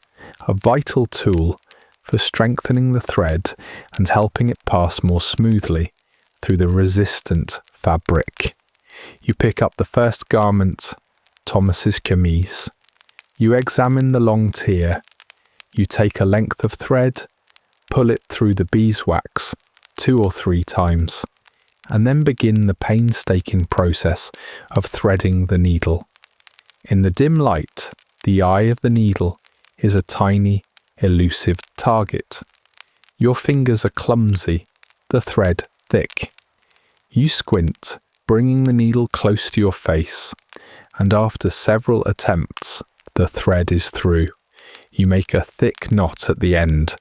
a vital tool for strengthening the thread and helping it pass more smoothly through the resistant fabric. You pick up the first garment, Thomas's chemise. You examine the long tier. You take a length of thread, pull it through the beeswax 2 or 3 times, and then begin the painstaking process of threading the needle. In the dim light, the eye of the needle is a tiny, elusive target. Your fingers are clumsy, the thread thick. You squint, bringing the needle close to your face, and after several attempts, the thread is through. You make a thick knot at the end.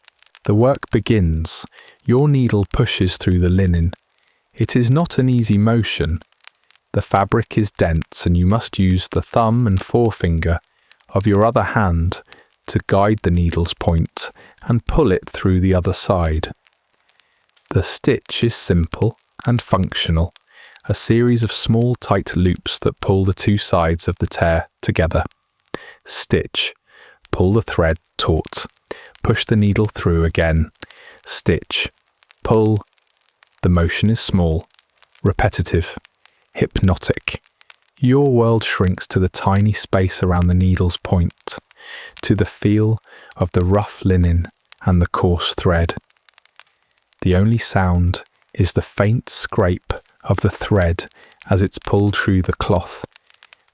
The work begins. Your needle pushes through the linen. It is not an easy motion. The fabric is dense and you must use the thumb and forefinger of your other hand to guide the needle's point and pull it through the other side. The stitch is simple and functional, a series of small tight loops that pull the 2 sides of the tear together. Stitch, pull the thread taut, push the needle through again. Stitch, pull. The motion is small, repetitive, hypnotic. Your world shrinks to the tiny space around the needle's point, to the feel of the rough linen and the coarse thread. The only sound is the faint scrape of the thread as it's pulled through the cloth,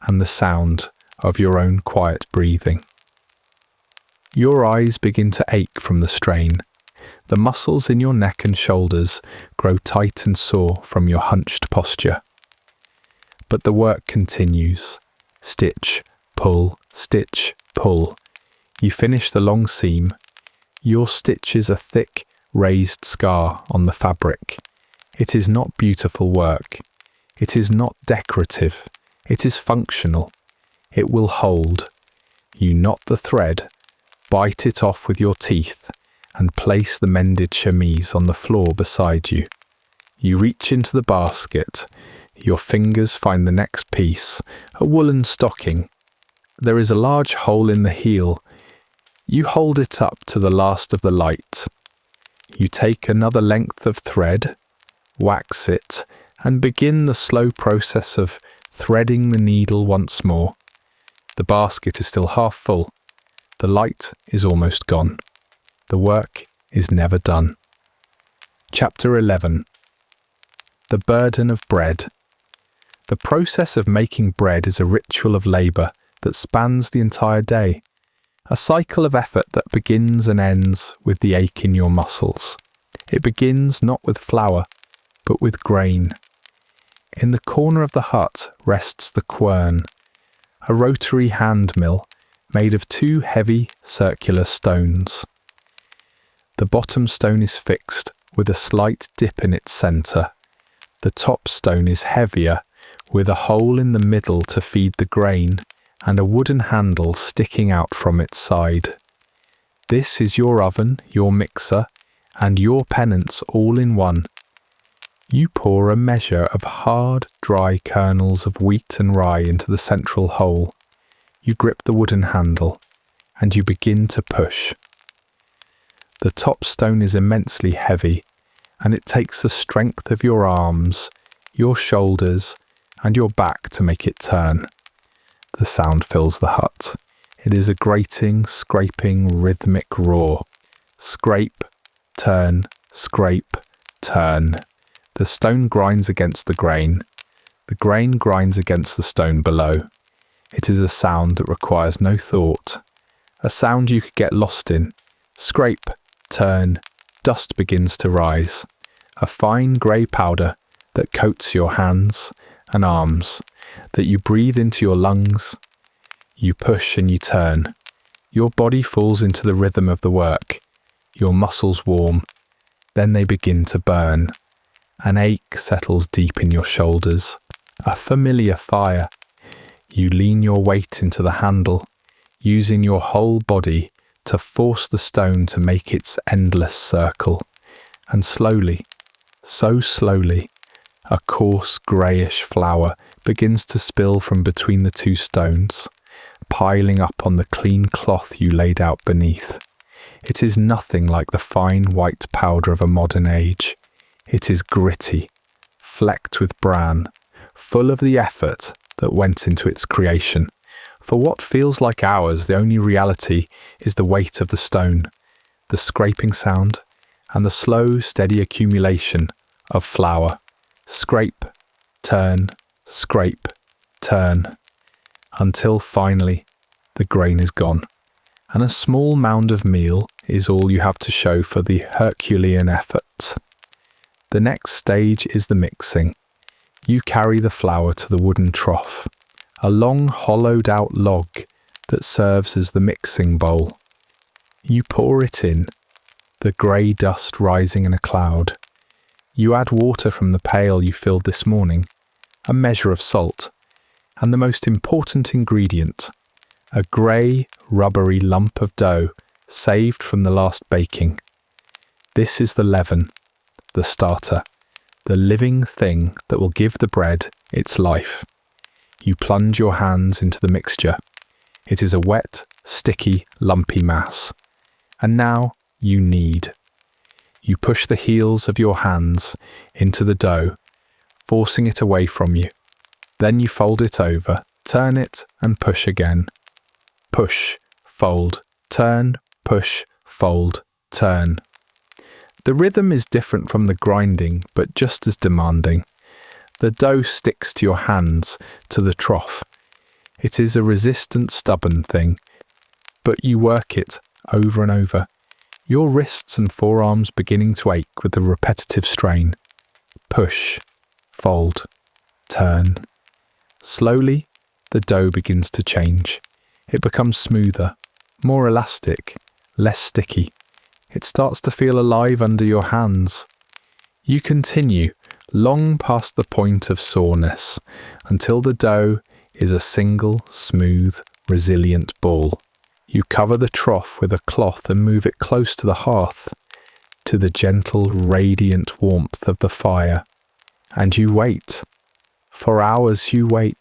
and the sound of your own quiet breathing. Your eyes begin to ache from the strain. The muscles in your neck and shoulders grow tight and sore from your hunched posture. But the work continues. Stitch, pull, stitch, pull. You finish the long seam. Your stitch is a thick, raised scar on the fabric. It is not beautiful work. It is not decorative. It is functional. It will hold. You knot the thread, bite it off with your teeth, and place the mended chemise on the floor beside you. You reach into the basket. Your fingers find the next piece, a woolen stocking. There is a large hole in the heel. You hold it up to the last of the light. You take another length of thread, wax it, and begin the slow process of threading the needle once more. The basket is still half full. The light is almost gone. The work is never done. Chapter 11. The burden of bread. The process of making bread is a ritual of labour that spans the entire day, a cycle of effort that begins and ends with the ache in your muscles. It begins not with flour, but with grain. In the corner of the hut rests the quern, a rotary hand mill made of two heavy circular stones. The bottom stone is fixed with a slight dip in its centre. The top stone is heavier, with a hole in the middle to feed the grain and a wooden handle sticking out from its side. This is your oven, your mixer, and your penance all in one. You pour a measure of hard, dry kernels of wheat and rye into the central hole. You grip the wooden handle, and you begin to push. The top stone is immensely heavy, and it takes the strength of your arms, your shoulders, and your back to make it turn. The sound fills the hut. It is a grating, scraping, rhythmic roar. Scrape, turn, scrape, turn. The stone grinds against the grain. The grain grinds against the stone below. It is a sound that requires no thought. A sound you could get lost in. Scrape, turn, dust begins to rise. A fine grey powder that coats your hands and arms, that you breathe into your lungs. You push and you turn. Your body falls into the rhythm of the work. Your muscles warm. Then they begin to burn. An ache settles deep in your shoulders. A familiar fire. You lean your weight into the handle, using your whole body to force the stone to make its endless circle. And slowly, so slowly, a coarse greyish flour begins to spill from between the two stones, piling up on the clean cloth you laid out beneath. It is nothing like the fine white powder of a modern age. It is gritty, flecked with bran, full of the effort that went into its creation. For what feels like hours, the only reality is the weight of the stone, the scraping sound, and the slow, steady accumulation of flour. Scrape, turn, until finally the grain is gone, and a small mound of meal is all you have to show for the Herculean effort. The next stage is the mixing. You carry the flour to the wooden trough, a long hollowed-out log that serves as the mixing bowl. You pour it in, the grey dust rising in a cloud. You add water from the pail you filled this morning, a measure of salt, and the most important ingredient, a grey, rubbery lump of dough saved from the last baking. This is the leaven, the starter, the living thing that will give the bread its life. You plunge your hands into the mixture. It is a wet, sticky, lumpy mass. And now you knead. You push the heels of your hands into the dough, forcing it away from you. Then you fold it over, turn it, and push again. Push, fold, turn, push, fold, turn. The rhythm is different from the grinding, but just as demanding. The dough sticks to your hands, to the trough. It is a resistant, stubborn thing, but you work it over and over, your wrists and forearms beginning to ache with the repetitive strain. Push, fold, turn. Slowly, the dough begins to change. It becomes smoother, more elastic, less sticky. It starts to feel alive under your hands. You continue long past the point of soreness until the dough is a single, smooth, resilient ball. You cover the trough with a cloth and move it close to the hearth, to the gentle, radiant warmth of the fire. And you wait. For hours you wait.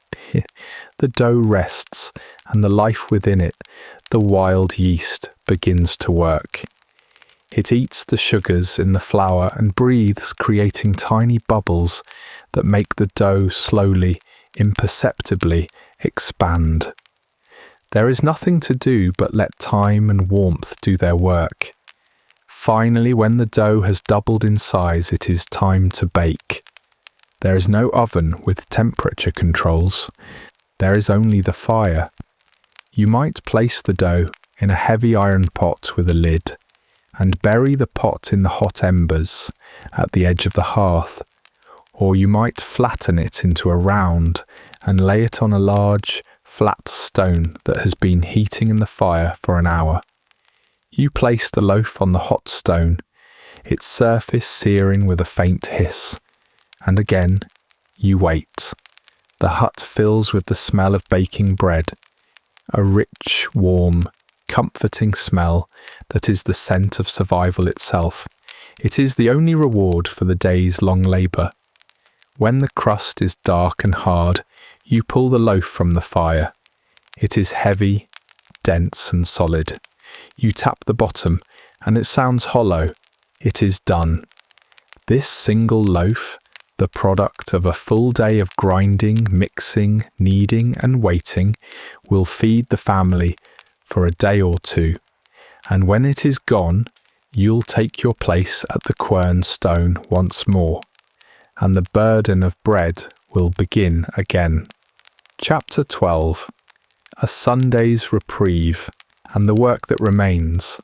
The dough rests, and the life within it, the wild yeast, begins to work. It eats the sugars in the flour and breathes, creating tiny bubbles that make the dough slowly, imperceptibly expand. There is nothing to do but let time and warmth do their work. Finally, when the dough has doubled in size, it is time to bake. There is no oven with temperature controls. There is only the fire. You might place the dough in a heavy iron pot with a lid and bury the pot in the hot embers at the edge of the hearth, or you might flatten it into a round and lay it on a large, flat stone that has been heating in the fire for an hour. You place the loaf on the hot stone, its surface searing with a faint hiss, and again you wait. The hut fills with the smell of baking bread, a rich, warm, comforting smell that is the scent of survival itself. It is the only reward for the day's long labour. When the crust is dark and hard, you pull the loaf from the fire. It is heavy, dense and solid. You tap the bottom, and it sounds hollow. It is done. This single loaf, the product of a full day of grinding, mixing, kneading and waiting, will feed the family for a day or two, and when it is gone, you'll take your place at the quern stone once more, and the burden of bread will begin again. Chapter 12. A Sunday's Reprieve, and the work that remains.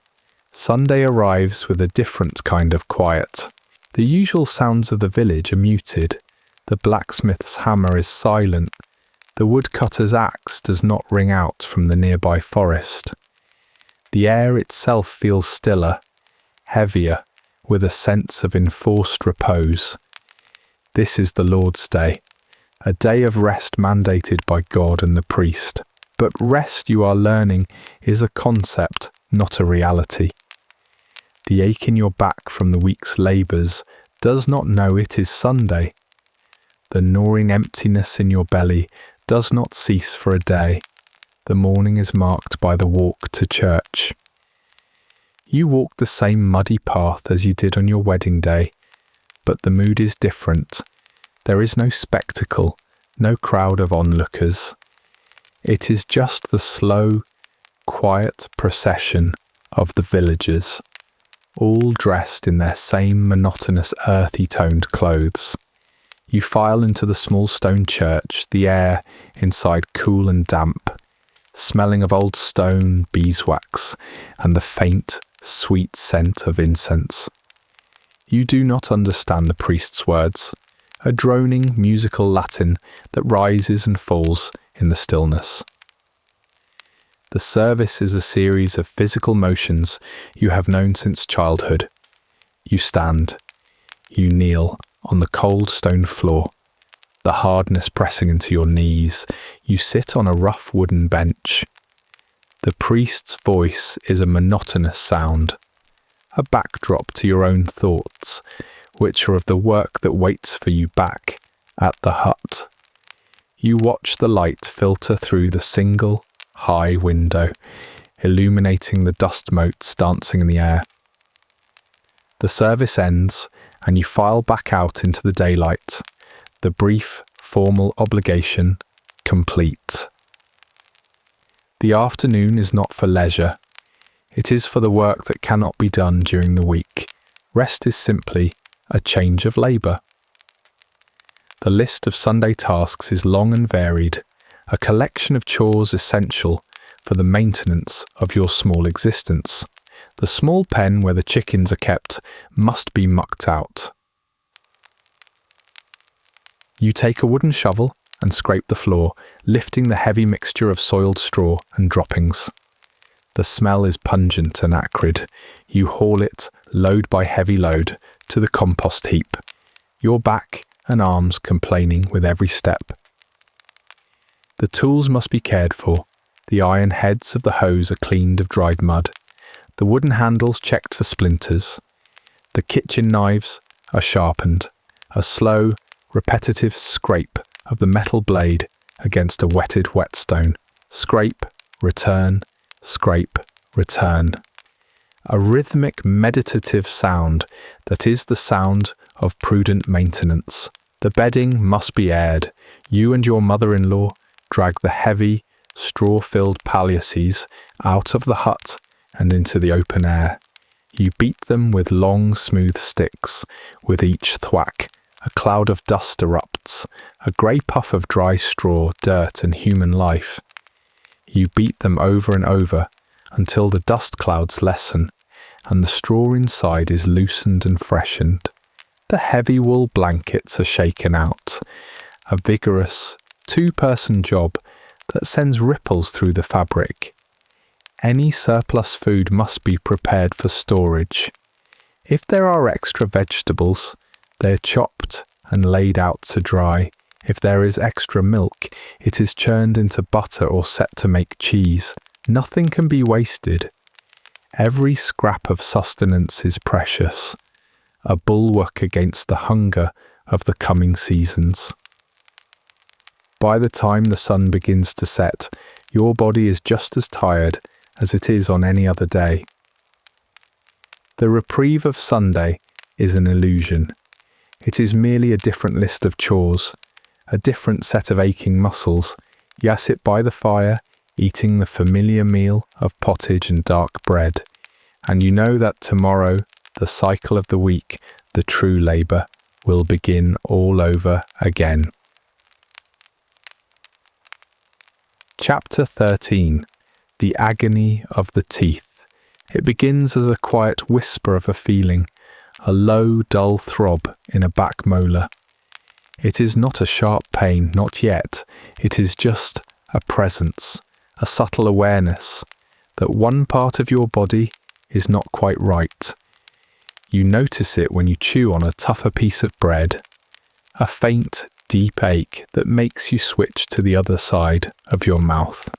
Sunday arrives with a different kind of quiet. The usual sounds of the village are muted. The blacksmith's hammer is silent. The woodcutter's axe does not ring out from the nearby forest. The air itself feels stiller, heavier, with a sense of enforced repose. This is the Lord's Day, a day of rest mandated by God and the priest. But rest, you are learning, is a concept, not a reality. The ache in your back from the week's labours does not know it is Sunday. The gnawing emptiness in your belly does not cease for a day. The morning is marked by the walk to church. You walk the same muddy path as you did on your wedding day, but the mood is different. There is no spectacle, no crowd of onlookers. It is just the slow, quiet procession of the villagers, all dressed in their same monotonous earthy-toned clothes. You file into the small stone church, the air inside cool and damp, smelling of old stone, beeswax, and the faint, sweet scent of incense. You do not understand the priest's words, a droning musical Latin that rises and falls in the stillness. The service is a series of physical motions you have known since childhood. You stand, you kneel on the cold stone floor, the hardness pressing into your knees. You sit on a rough wooden bench. The priest's voice is a monotonous sound, a backdrop to your own thoughts, which are of the work that waits for you back at the hut. You watch the light filter through the single, high window, illuminating the dust motes dancing in the air. The service ends, and you file back out into the daylight, the brief, formal obligation complete. The afternoon is not for leisure. It is for the work that cannot be done during the week. Rest is simply a change of labour. The list of Sunday tasks is long and varied, a collection of chores essential for the maintenance of your small existence. The small pen where the chickens are kept must be mucked out. You take a wooden shovel and scrape the floor, lifting the heavy mixture of soiled straw and droppings. The smell is pungent and acrid. You haul it, load by heavy load, to the compost heap, your back and arms complaining with every step. The tools must be cared for. The iron heads of the hose are cleaned of dried mud, the wooden handles checked for splinters. The kitchen knives are sharpened, a slow, repetitive scrape of the metal blade against a wetted whetstone. Scrape, return, scrape, return. A rhythmic, meditative sound that is the sound of prudent maintenance. The bedding must be aired. You and your mother-in-law drag the heavy, straw-filled palliaces out of the hut and into the open air. You beat them with long, smooth sticks. With each thwack, a cloud of dust erupts, a grey puff of dry straw, dirt and human life. You beat them over and over until the dust clouds lessen and the straw inside is loosened and freshened. The heavy wool blankets are shaken out, a vigorous two-person job that sends ripples through the fabric. Any surplus food must be prepared for storage. If there are extra vegetables, they are chopped and laid out to dry. If there is extra milk, it is churned into butter or set to make cheese. Nothing can be wasted. Every scrap of sustenance is precious, a bulwark against the hunger of the coming seasons. By the time the sun begins to set, your body is just as tired as it is on any other day. The reprieve of Sunday is an illusion. It is merely a different list of chores, a different set of aching muscles. You sit by the fire, eating the familiar meal of pottage and dark bread, and you know that tomorrow, the cycle of the week, the true labour, will begin all over again. Chapter 13. The Agony of the Teeth. It begins as a quiet whisper of a feeling, a low, dull throb in a back molar. It is not a sharp pain, not yet. It is just a presence, a subtle awareness that one part of your body is not quite right. You notice it when you chew on a tougher piece of bread, a faint, deep ache that makes you switch to the other side of your mouth.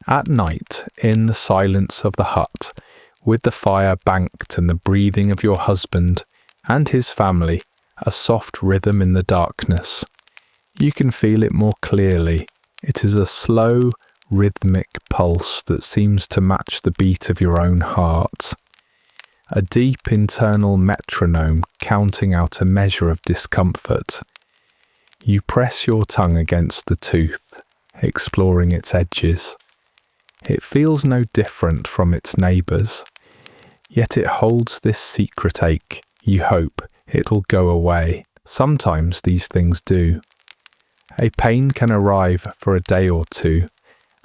At night, in the silence of the hut, with the fire banked and the breathing of your husband and his family, a soft rhythm in the darkness, you can feel it more clearly. It is a slow, rhythmic pulse that seems to match the beat of your own heart. A deep internal metronome counting out a measure of discomfort. You press your tongue against the tooth, exploring its edges. It feels no different from its neighbours, yet it holds this secret ache. You hope it'll go away. Sometimes these things do. A pain can arrive for a day or two,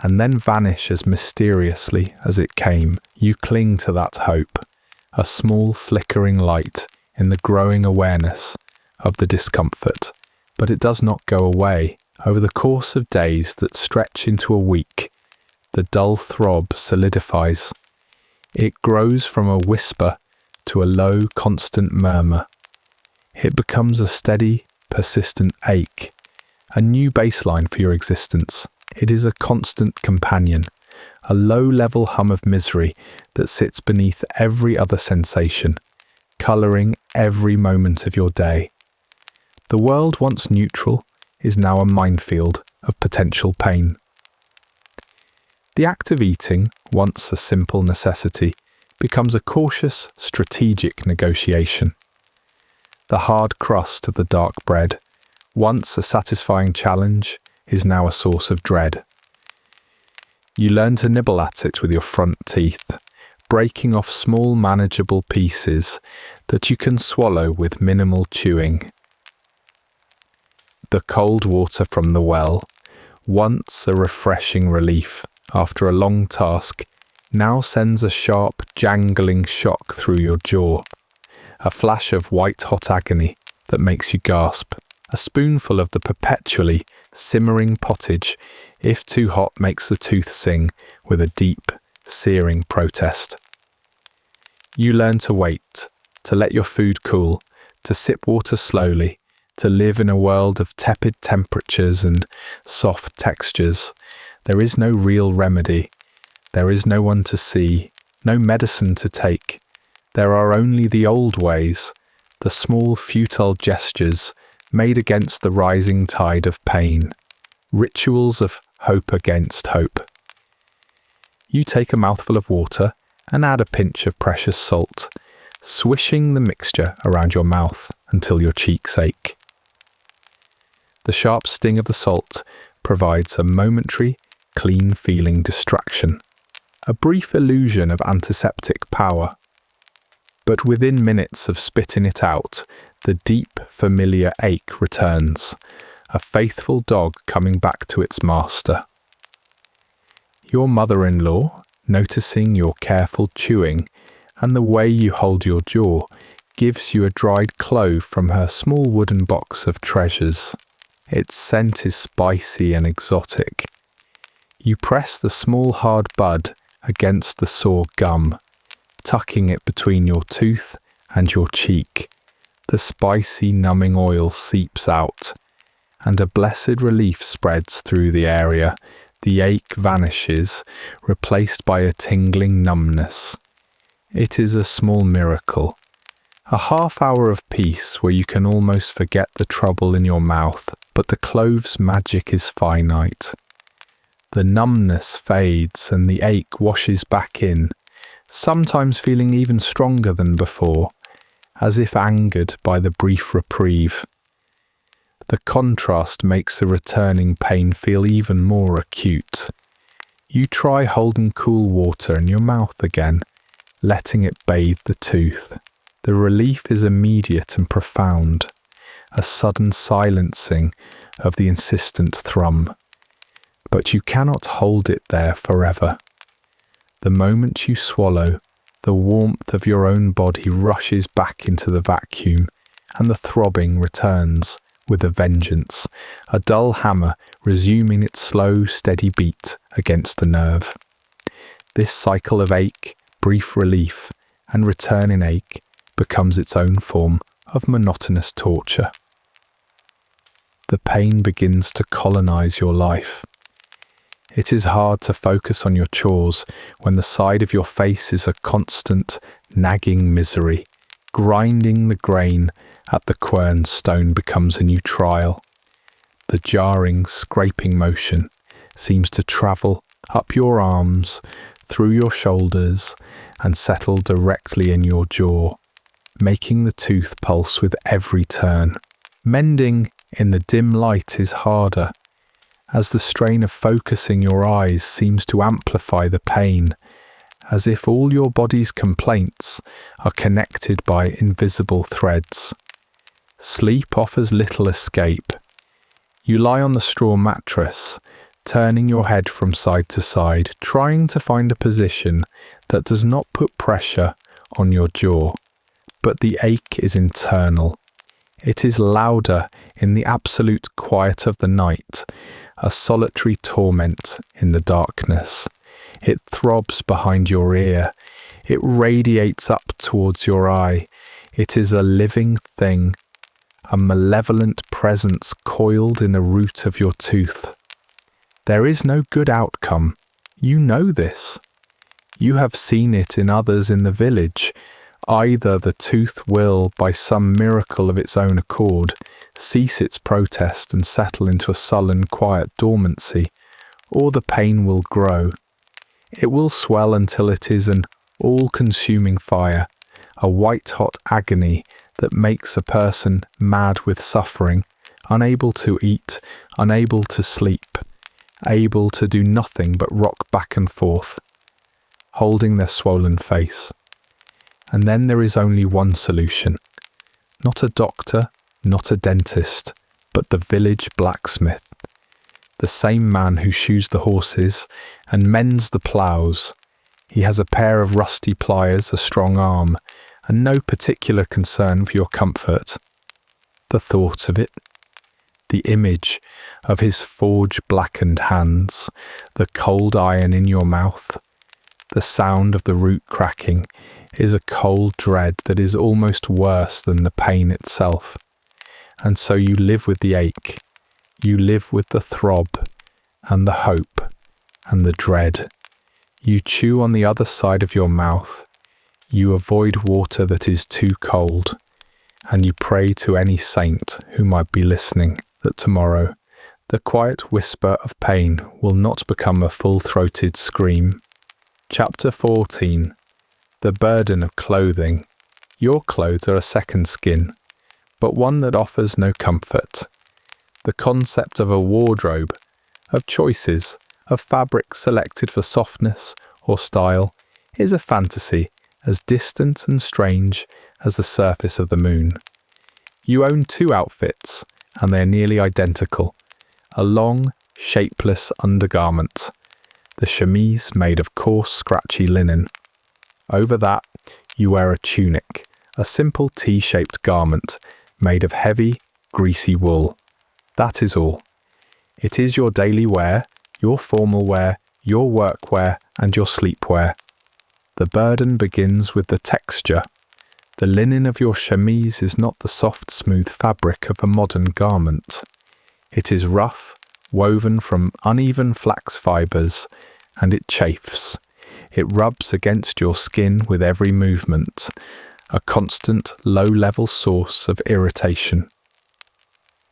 and then vanish as mysteriously as it came. You cling to that hope, a small flickering light in the growing awareness of the discomfort. But it does not go away. Over the course of days that stretch into a week, the dull throb solidifies. It grows from a whisper to a low, constant murmur. It becomes a steady, persistent ache, a new baseline for your existence. It is a constant companion, a low-level hum of misery that sits beneath every other sensation, colouring every moment of your day. The world once neutral is now a minefield of potential pain. The act of eating, once a simple necessity, becomes a cautious, strategic negotiation. The hard crust of the dark bread, once a satisfying challenge, is now a source of dread. You learn to nibble at it with your front teeth, breaking off small manageable pieces that you can swallow with minimal chewing. The cold water from the well, once a refreshing relief after a long task, now sends a sharp, jangling shock through your jaw, a flash of white-hot agony that makes you gasp. A spoonful of the perpetually simmering pottage, if too hot, makes the tooth sing with a deep, searing protest. You learn to wait, to let your food cool, to sip water slowly, to live in a world of tepid temperatures and soft textures. There is no real remedy. There is no one to see, no medicine to take. There are only the old ways, the small futile gestures made against the rising tide of pain, rituals of hope against hope. You take a mouthful of water and add a pinch of precious salt, swishing the mixture around your mouth until your cheeks ache. The sharp sting of the salt provides a momentary, clean-feeling distraction, a brief illusion of antiseptic power. But within minutes of spitting it out, the deep, familiar ache returns, a faithful dog coming back to its master. Your mother-in-law, noticing your careful chewing and the way you hold your jaw, gives you a dried clove from her small wooden box of treasures. Its scent is spicy and exotic. You press the small hard bud against the sore gum, tucking it between your tooth and your cheek. The spicy, numbing oil seeps out, and a blessed relief spreads through the area. The ache vanishes, replaced by a tingling numbness. It is a small miracle. A half hour of peace where you can almost forget the trouble in your mouth, but the clove's magic is finite. The numbness fades and the ache washes back in, sometimes feeling even stronger than before, as if angered by the brief reprieve. The contrast makes the returning pain feel even more acute. You try holding cool water in your mouth again, letting it bathe the tooth. The relief is immediate and profound, a sudden silencing of the insistent thrum. But you cannot hold it there forever. The moment you swallow, the warmth of your own body rushes back into the vacuum, and the throbbing returns with a vengeance, a dull hammer resuming its slow, steady beat against the nerve. This cycle of ache, brief relief, and return in ache becomes its own form of monotonous torture. The pain begins to colonize your life. It is hard to focus on your chores when the side of your face is a constant, nagging misery. Grinding the grain at the quern stone becomes a new trial. The jarring, scraping motion seems to travel up your arms, through your shoulders, and settle directly in your jaw, making the tooth pulse with every turn. Mending in the dim light is harder, as the strain of focusing your eyes seems to amplify the pain, as if all your body's complaints are connected by invisible threads. Sleep offers little escape. You lie on the straw mattress, turning your head from side to side, trying to find a position that does not put pressure on your jaw. But the ache is internal. It is louder in the absolute quiet of the night, a solitary torment in the darkness. It throbs behind your ear. It radiates up towards your eye. It is a living thing, a malevolent presence coiled in the root of your tooth. There is no good outcome. You know this. You have seen it in others in the village. Either the tooth will, by some miracle of its own accord, cease its protest and settle into a sullen, quiet dormancy, or the pain will grow. It will swell until it is an all-consuming fire, a white-hot agony that makes a person mad with suffering, unable to eat, unable to sleep, able to do nothing but rock back and forth, holding their swollen face. And then there is only one solution. Not a doctor, not a dentist, but the village blacksmith. The same man who shoes the horses and mends the ploughs. He has a pair of rusty pliers, a strong arm, and no particular concern for your comfort. The thought of it, the image of his forge-blackened hands, the cold iron in your mouth, the sound of the root cracking is a cold dread that is almost worse than the pain itself. And so you live with the ache, you live with the throb, and the hope, and the dread. You chew on the other side of your mouth, you avoid water that is too cold, and you pray to any saint who might be listening that tomorrow the quiet whisper of pain will not become a full-throated scream. Chapter 14. The burden of clothing. Your clothes are a second skin, but one that offers no comfort. The concept of a wardrobe, of choices, of fabrics selected for softness or style, is a fantasy as distant and strange as the surface of the moon. You own two outfits, and they are nearly identical. A long, shapeless undergarment, the chemise made of coarse, scratchy linen. Over that, you wear a tunic, a simple T-shaped garment made of heavy, greasy wool. That is all. It is your daily wear, your formal wear, your workwear, and your sleepwear. The burden begins with the texture. The linen of your chemise is not the soft, smooth fabric of a modern garment. It is rough, woven from uneven flax fibres, and it chafes. It rubs against your skin with every movement, a constant, low-level source of irritation.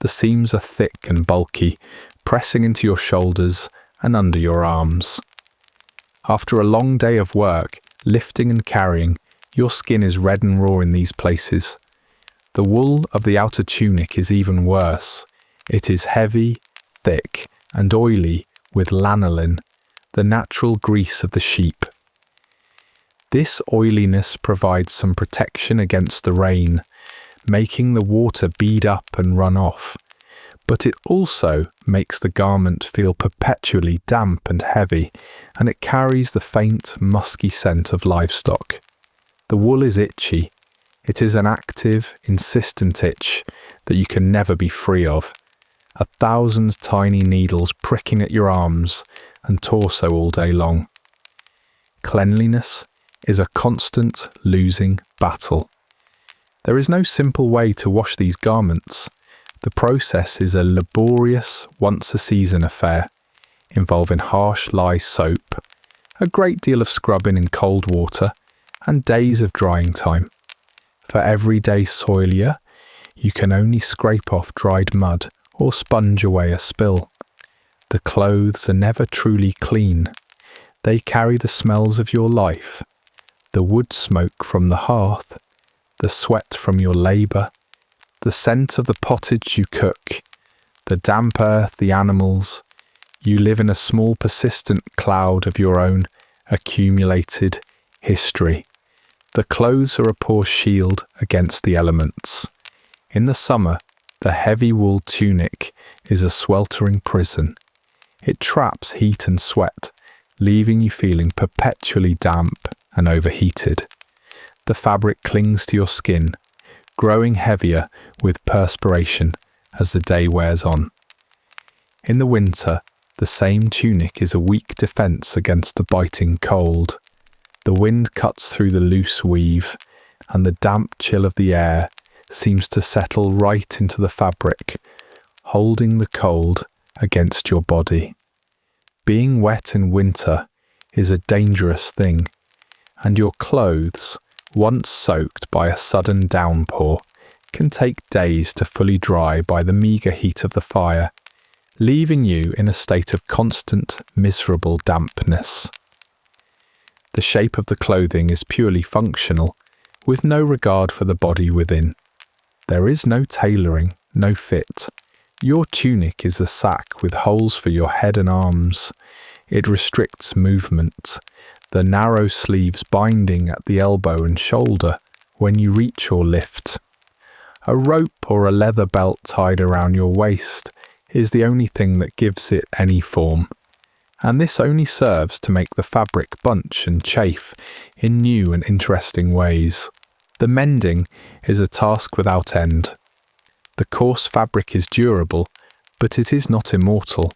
The seams are thick and bulky, pressing into your shoulders and under your arms. After a long day of work, lifting and carrying, your skin is red and raw in these places. The wool of the outer tunic is even worse. It is heavy, thick, and oily with lanolin, the natural grease of the sheep. This oiliness provides some protection against the rain, making the water bead up and run off, but it also makes the garment feel perpetually damp and heavy, and it carries the faint, musky scent of livestock. The wool is itchy. It is an active, insistent itch that you can never be free of. 1,000 tiny needles pricking at your arms and torso all day long. Cleanliness is a constant losing battle. There is no simple way to wash these garments. The process is a laborious, once-a-season affair, involving harsh lye soap, a great deal of scrubbing in cold water, and days of drying time. For everyday soilure, you can only scrape off dried mud or sponge away a spill. The clothes are never truly clean. They carry the smells of your life, the wood smoke from the hearth, the sweat from your labour, the scent of the pottage you cook, the damp earth, the animals. You live in a small persistent cloud of your own accumulated history. The clothes are a poor shield against the elements. In the summer, the heavy wool tunic is a sweltering prison. It traps heat and sweat, leaving you feeling perpetually damp and overheated. The fabric clings to your skin, growing heavier with perspiration as the day wears on. In the winter, the same tunic is a weak defence against the biting cold. The wind cuts through the loose weave, and the damp chill of the air seems to settle right into the fabric, holding the cold against your body. Being wet in winter is a dangerous thing, and your clothes, once soaked by a sudden downpour, can take days to fully dry by the meagre heat of the fire, leaving you in a state of constant, miserable dampness. The shape of the clothing is purely functional, with no regard for the body within. There is no tailoring, no fit. Your tunic is a sack with holes for your head and arms. It restricts movement, the narrow sleeves binding at the elbow and shoulder when you reach or lift. A rope or a leather belt tied around your waist is the only thing that gives it any form, and this only serves to make the fabric bunch and chafe in new and interesting ways. The mending is a task without end. The coarse fabric is durable, but it is not immortal.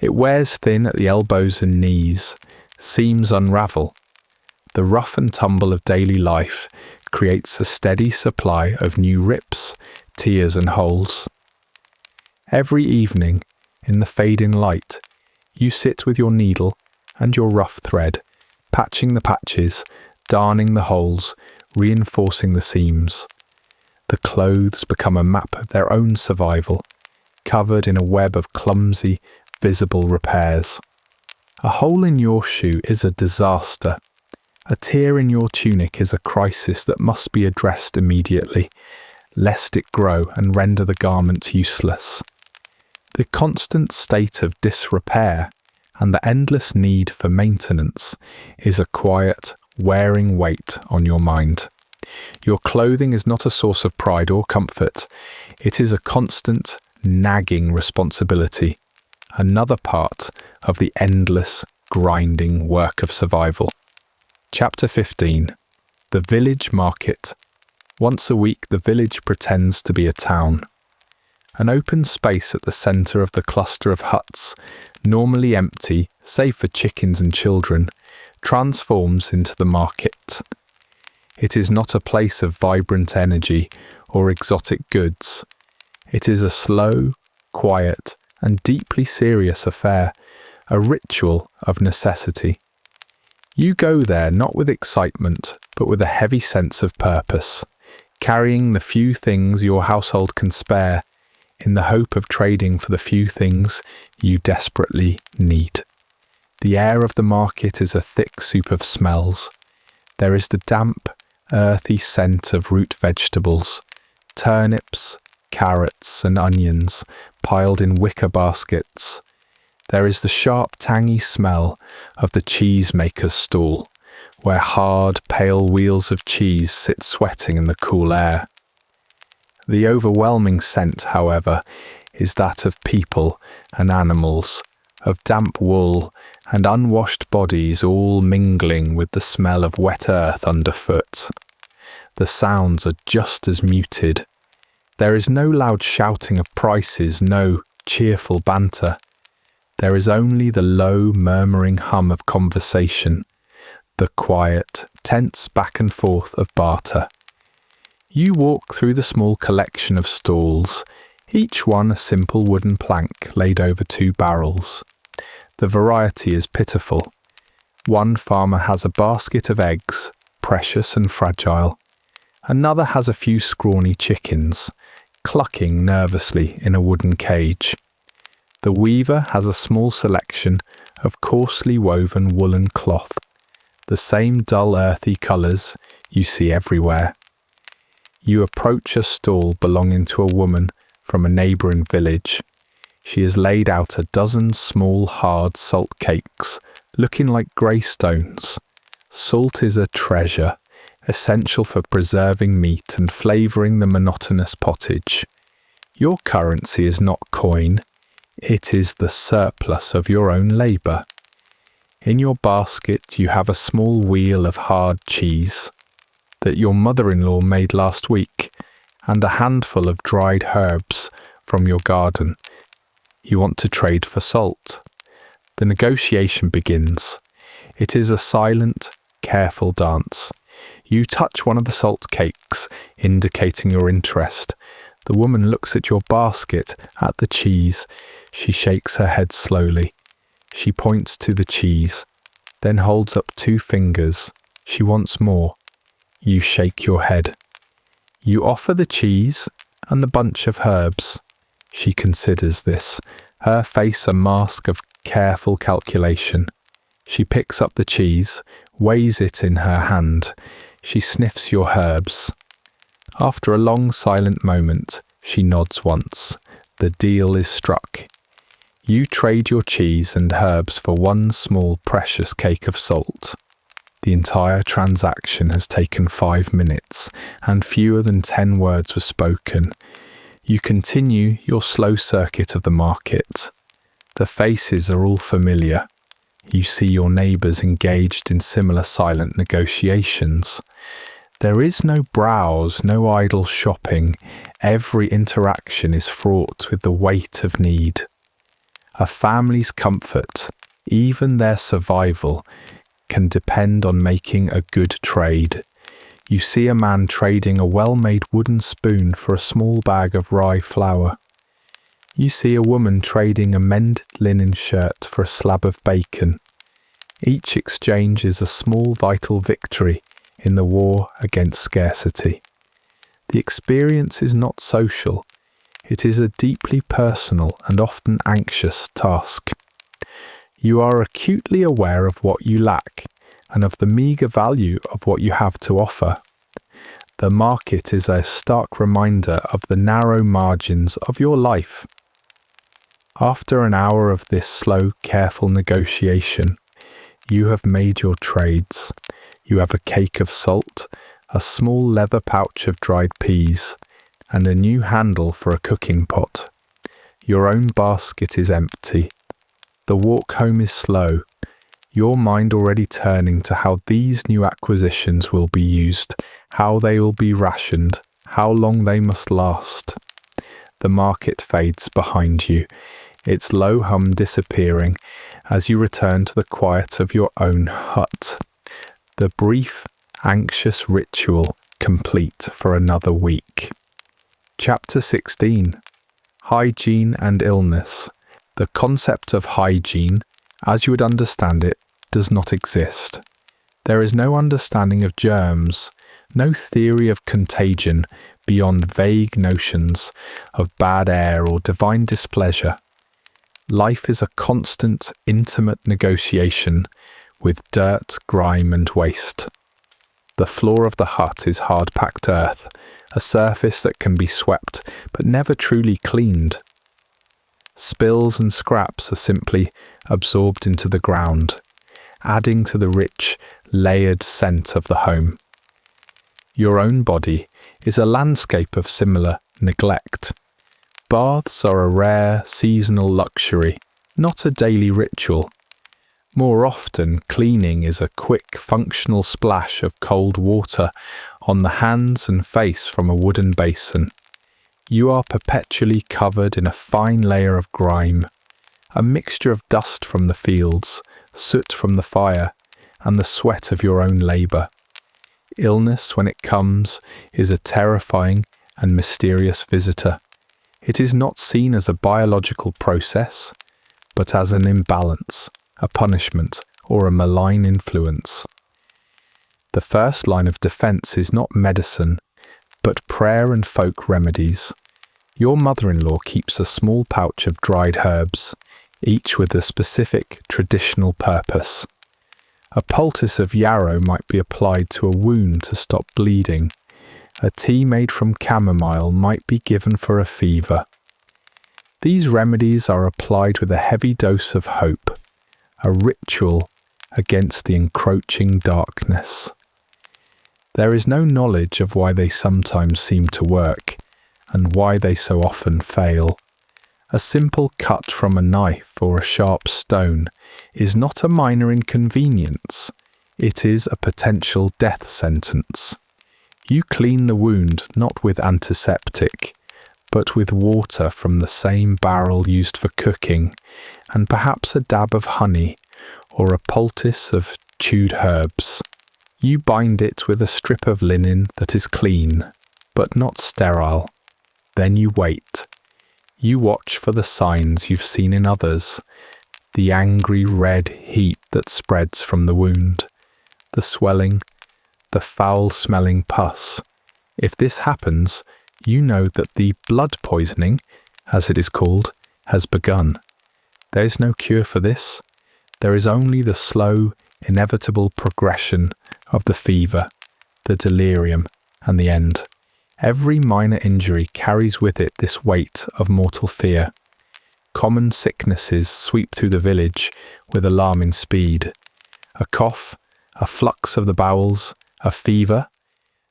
It wears thin at the elbows and knees, seams unravel. The rough and tumble of daily life creates a steady supply of new rips, tears and holes. Every evening, in the fading light, you sit with your needle and your rough thread, patching the patches, darning the holes, reinforcing the seams. The clothes become a map of their own survival, covered in a web of clumsy, visible repairs. A hole in your shoe is a disaster. A tear in your tunic is a crisis that must be addressed immediately, lest it grow and render the garment useless. The constant state of disrepair and the endless need for maintenance is a quiet, wearing weight on your mind. Your clothing is not a source of pride or comfort. It is a constant, nagging responsibility, another part of the endless, grinding work of survival. Chapter 15. The Village Market. Once a week, the village pretends to be a town. An open space at the centre of the cluster of huts, normally empty, save for chickens and children, transforms into the market. It is not a place of vibrant energy or exotic goods. It is a slow, quiet, and deeply serious affair, a ritual of necessity. You go there not with excitement, but with a heavy sense of purpose, carrying the few things your household can spare, in the hope of trading for the few things you desperately need. The air of the market is a thick soup of smells. There is the damp, earthy scent of root vegetables, turnips, carrots and onions piled in wicker baskets. There is the sharp, tangy smell of the cheesemaker's stall, where hard, pale wheels of cheese sit sweating in the cool air. The overwhelming scent, however, is that of people and animals, of damp wool and unwashed bodies all mingling with the smell of wet earth underfoot. The sounds are just as muted. There is no loud shouting of prices, no cheerful banter. There is only the low, murmuring hum of conversation, the quiet, tense back and forth of barter. You walk through the small collection of stalls, each one a simple wooden plank laid over 2 barrels. The variety is pitiful. One farmer has a basket of eggs, precious and fragile. Another has a few scrawny chickens, clucking nervously in a wooden cage. The weaver has a small selection of coarsely woven woolen cloth, the same dull earthy colours you see everywhere. You approach a stall belonging to a woman from a neighbouring village. She has laid out a dozen small hard salt cakes, looking like grey stones. Salt is a treasure, essential for preserving meat and flavouring the monotonous pottage. Your currency is not coin, it is the surplus of your own labour. In your basket you have a small wheel of hard cheese that your mother-in-law made last week, and a handful of dried herbs from your garden. You want to trade for salt. The negotiation begins. It is a silent, careful dance. You touch one of the salt cakes, indicating your interest. The woman looks at your basket, at the cheese. She shakes her head slowly. She points to the cheese, then holds up 2 fingers. She wants more. You shake your head. You offer the cheese and the bunch of herbs. She considers this, her face a mask of careful calculation. She picks up the cheese, weighs it in her hand. She sniffs your herbs. After a long silent moment, she nods once. The deal is struck. You trade your cheese and herbs for 1 small precious cake of salt. The entire transaction has taken 5 minutes, and fewer than 10 words were spoken. You continue your slow circuit of the market. The faces are all familiar. You see your neighbours engaged in similar silent negotiations. There is no browse, no idle shopping. Every interaction is fraught with the weight of need. A family's comfort, even their survival, can depend on making a good trade. You see a man trading a well-made wooden spoon for a small bag of rye flour. You see a woman trading a mended linen shirt for a slab of bacon. Each exchange is a small vital victory in the war against scarcity. The experience is not social. It is a deeply personal and often anxious task. You are acutely aware of what you lack and of the meagre value of what you have to offer. The market is a stark reminder of the narrow margins of your life. After an hour of this slow, careful negotiation, you have made your trades. You have a cake of salt, a small leather pouch of dried peas, and a new handle for a cooking pot. Your own basket is empty. The walk home is slow, your mind already turning to how these new acquisitions will be used, how they will be rationed, how long they must last. The market fades behind you, its low hum disappearing as you return to the quiet of your own hut. The brief, anxious ritual complete for another week. Chapter 16. Hygiene and Illness. The concept of hygiene, as you would understand it, does not exist. There is no understanding of germs, no theory of contagion beyond vague notions of bad air or divine displeasure. Life is a constant, intimate negotiation with dirt, grime, and waste. The floor of the hut is hard-packed earth, a surface that can be swept but never truly cleaned. Spills and scraps are simply absorbed into the ground, adding to the rich, layered scent of the home. Your own body is a landscape of similar neglect. Baths are a rare, seasonal luxury, not a daily ritual. More often, cleaning is a quick, functional splash of cold water on the hands and face from a wooden basin. You are perpetually covered in a fine layer of grime, a mixture of dust from the fields, soot from the fire, and the sweat of your own labour. Illness, when it comes, is a terrifying and mysterious visitor. It is not seen as a biological process, but as an imbalance, a punishment, or a malign influence. The first line of defence is not medicine, but prayer and folk remedies. Your mother-in-law keeps a small pouch of dried herbs, each with a specific traditional purpose. A poultice of yarrow might be applied to a wound to stop bleeding. A tea made from chamomile might be given for a fever. These remedies are applied with a heavy dose of hope, a ritual against the encroaching darkness. There is no knowledge of why they sometimes seem to work, and why they so often fail. A simple cut from a knife or a sharp stone is not a minor inconvenience, it is a potential death sentence. You clean the wound not with antiseptic, but with water from the same barrel used for cooking, and perhaps a dab of honey, or a poultice of chewed herbs. You bind it with a strip of linen that is clean, but not sterile. Then you wait. You watch for the signs you've seen in others, the angry red heat that spreads from the wound, the swelling, the foul-smelling pus. If this happens, you know that the blood poisoning, as it is called, has begun. There is no cure for this. There is only the slow, inevitable progression of the fever, the delirium, and the end. Every minor injury carries with it this weight of mortal fear. Common sicknesses sweep through the village with alarming speed. A cough, a flux of the bowels, a fever.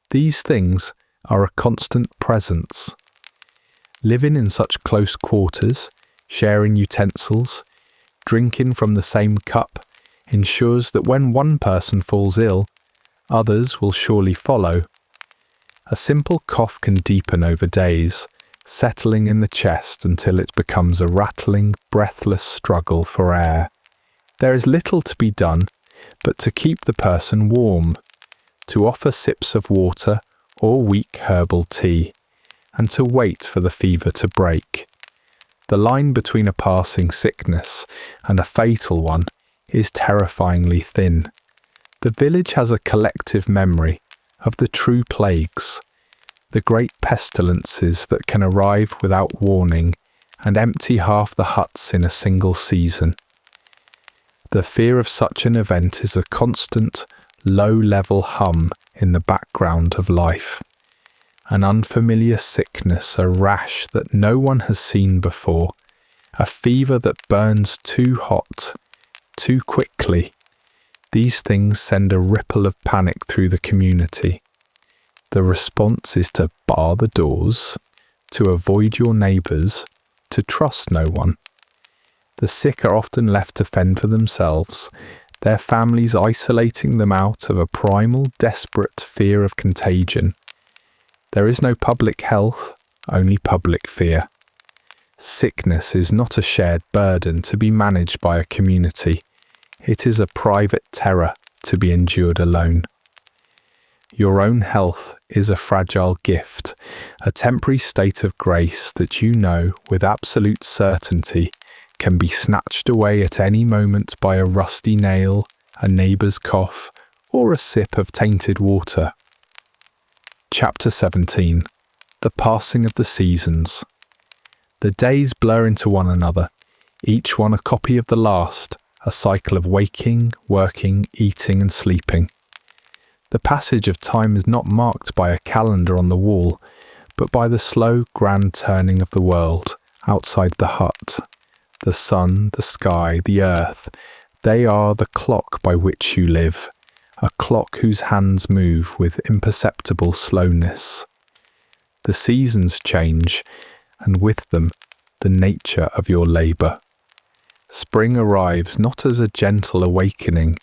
These things are a constant presence. Living in such close quarters, sharing utensils, drinking from the same cup, ensures that when one person falls ill, others will surely follow. A simple cough can deepen over days, settling in the chest until it becomes a rattling, breathless struggle for air. There is little to be done but to keep the person warm, to offer sips of water or weak herbal tea, and to wait for the fever to break. The line between a passing sickness and a fatal one is terrifyingly thin. The village has a collective memory of the true plagues, the great pestilences that can arrive without warning and empty half the huts in a single season. The fear of such an event is a constant, low-level hum in the background of life. An unfamiliar sickness, a rash that no one has seen before, a fever that burns too hot, too quickly. These things send a ripple of panic through the community. The response is to bar the doors, to avoid your neighbours, to trust no one. The sick are often left to fend for themselves, their families isolating them out of a primal, desperate fear of contagion. There is no public health, only public fear. Sickness is not a shared burden to be managed by a community. It is a private terror to be endured alone. Your own health is a fragile gift, a temporary state of grace that you know with absolute certainty can be snatched away at any moment by a rusty nail, a neighbour's cough, or a sip of tainted water. Chapter 17. The Passing of the Seasons. The days blur into one another, each one a copy of the last, a cycle of waking, working, eating and sleeping. The passage of time is not marked by a calendar on the wall, but by the slow, grand turning of the world outside the hut. The sun, the sky, the earth, they are the clock by which you live, a clock whose hands move with imperceptible slowness. The seasons change, and with them the nature of your labour. Spring arrives not as a gentle awakening,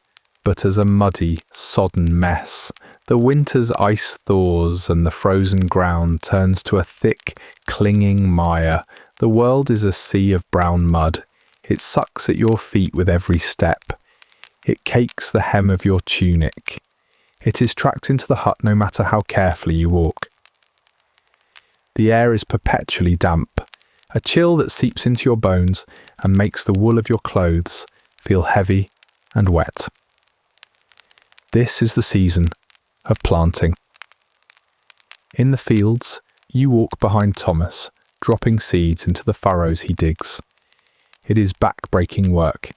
but as a muddy, sodden mess. The winter's ice thaws and the frozen ground turns to a thick, clinging mire. The world is a sea of brown mud. It sucks at your feet with every step. It cakes the hem of your tunic. It is tracked into the hut no matter how carefully you walk. The air is perpetually damp, a chill that seeps into your bones and makes the wool of your clothes feel heavy and wet. This is the season of planting. In the fields, you walk behind Thomas, dropping seeds into the furrows he digs. It is back-breaking work,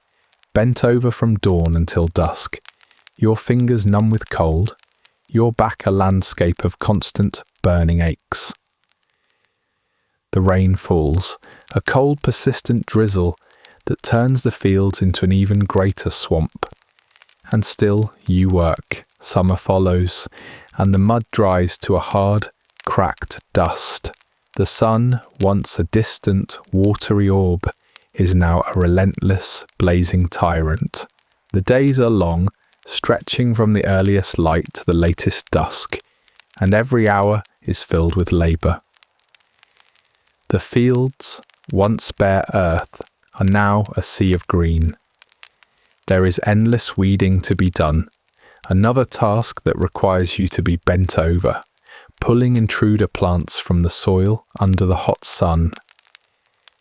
bent over from dawn until dusk, your fingers numb with cold, your back a landscape of constant, burning aches. The rain falls, a cold, persistent drizzle that turns the fields into an even greater swamp. And still you work. Summer follows, and the mud dries to a hard, cracked dust. The sun, once a distant, watery orb, is now a relentless, blazing tyrant. The days are long, stretching from the earliest light to the latest dusk, and every hour is filled with labour. The fields, once bare earth, are now a sea of green. There is endless weeding to be done, another task that requires you to be bent over, pulling intruder plants from the soil under the hot sun.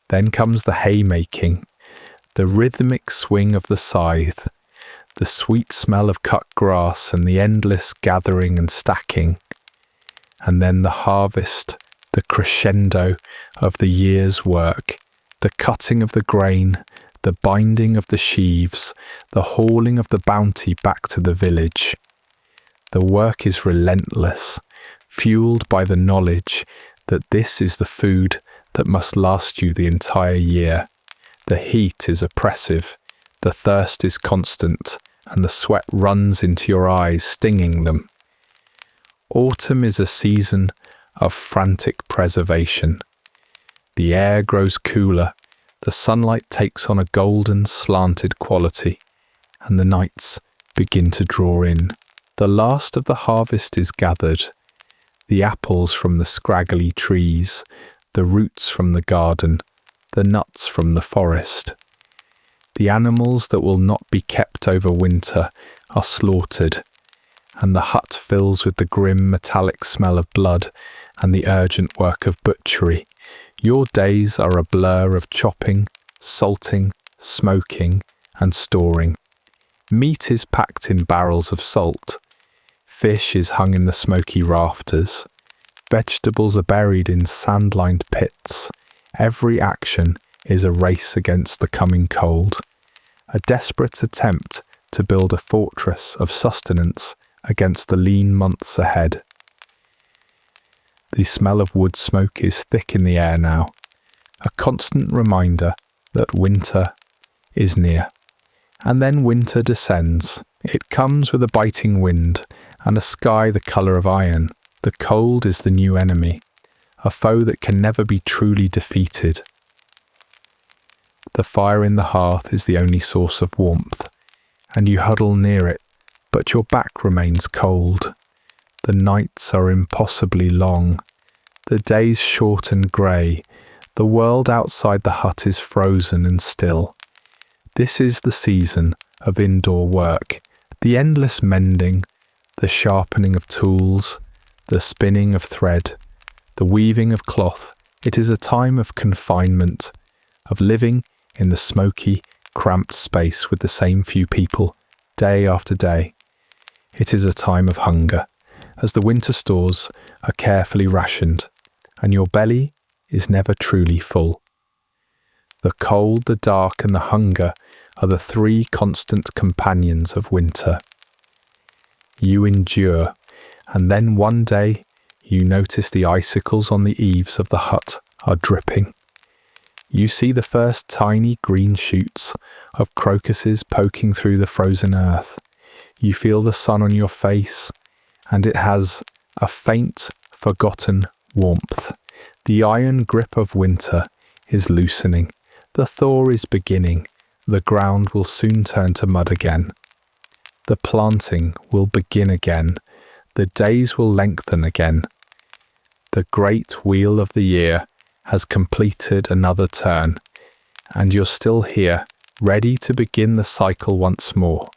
Then comes the haymaking, the rhythmic swing of the scythe, the sweet smell of cut grass and the endless gathering and stacking. And then the harvest, the crescendo of the year's work, the cutting of the grain, the binding of the sheaves, the hauling of the bounty back to the village. The work is relentless, fueled by the knowledge that this is the food that must last you the entire year. The heat is oppressive, the thirst is constant, and the sweat runs into your eyes, stinging them. Autumn is a season of frantic preservation. The air grows cooler, the sunlight takes on a golden, slanted quality, and the nights begin to draw in. The last of the harvest is gathered, the apples from the scraggly trees, the roots from the garden, the nuts from the forest. The animals that will not be kept over winter are slaughtered, and the hut fills with the grim metallic smell of blood and the urgent work of butchery. Your days are a blur of chopping, salting, smoking, and storing. Meat is packed in barrels of salt. Fish is hung in the smoky rafters. Vegetables are buried in sand-lined pits. Every action is a race against the coming cold, a desperate attempt to build a fortress of sustenance against the lean months ahead. The smell of wood smoke is thick in the air now, a constant reminder that winter is near. And then winter descends. It comes with a biting wind and a sky the colour of iron. The cold is the new enemy, a foe that can never be truly defeated. The fire in the hearth is the only source of warmth, and you huddle near it, but your back remains cold. The nights are impossibly long, the days short and grey, the world outside the hut is frozen and still. This is the season of indoor work, the endless mending, the sharpening of tools, the spinning of thread, the weaving of cloth. It is a time of confinement, of living in the smoky, cramped space with the same few people, day after day. It is a time of hunger, as the winter stores are carefully rationed, and your belly is never truly full. The cold, the dark, and the hunger are the three constant companions of winter. You endure, and then one day you notice the icicles on the eaves of the hut are dripping. You see the first tiny green shoots of crocuses poking through the frozen earth. You feel the sun on your face, and it has a faint, forgotten warmth. The iron grip of winter is loosening. The thaw is beginning. The ground will soon turn to mud again. The planting will begin again. The days will lengthen again. The great wheel of the year has completed another turn, and you're still here, ready to begin the cycle once more.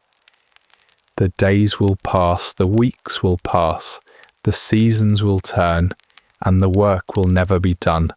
The days will pass, the weeks will pass, the seasons will turn, and the work will never be done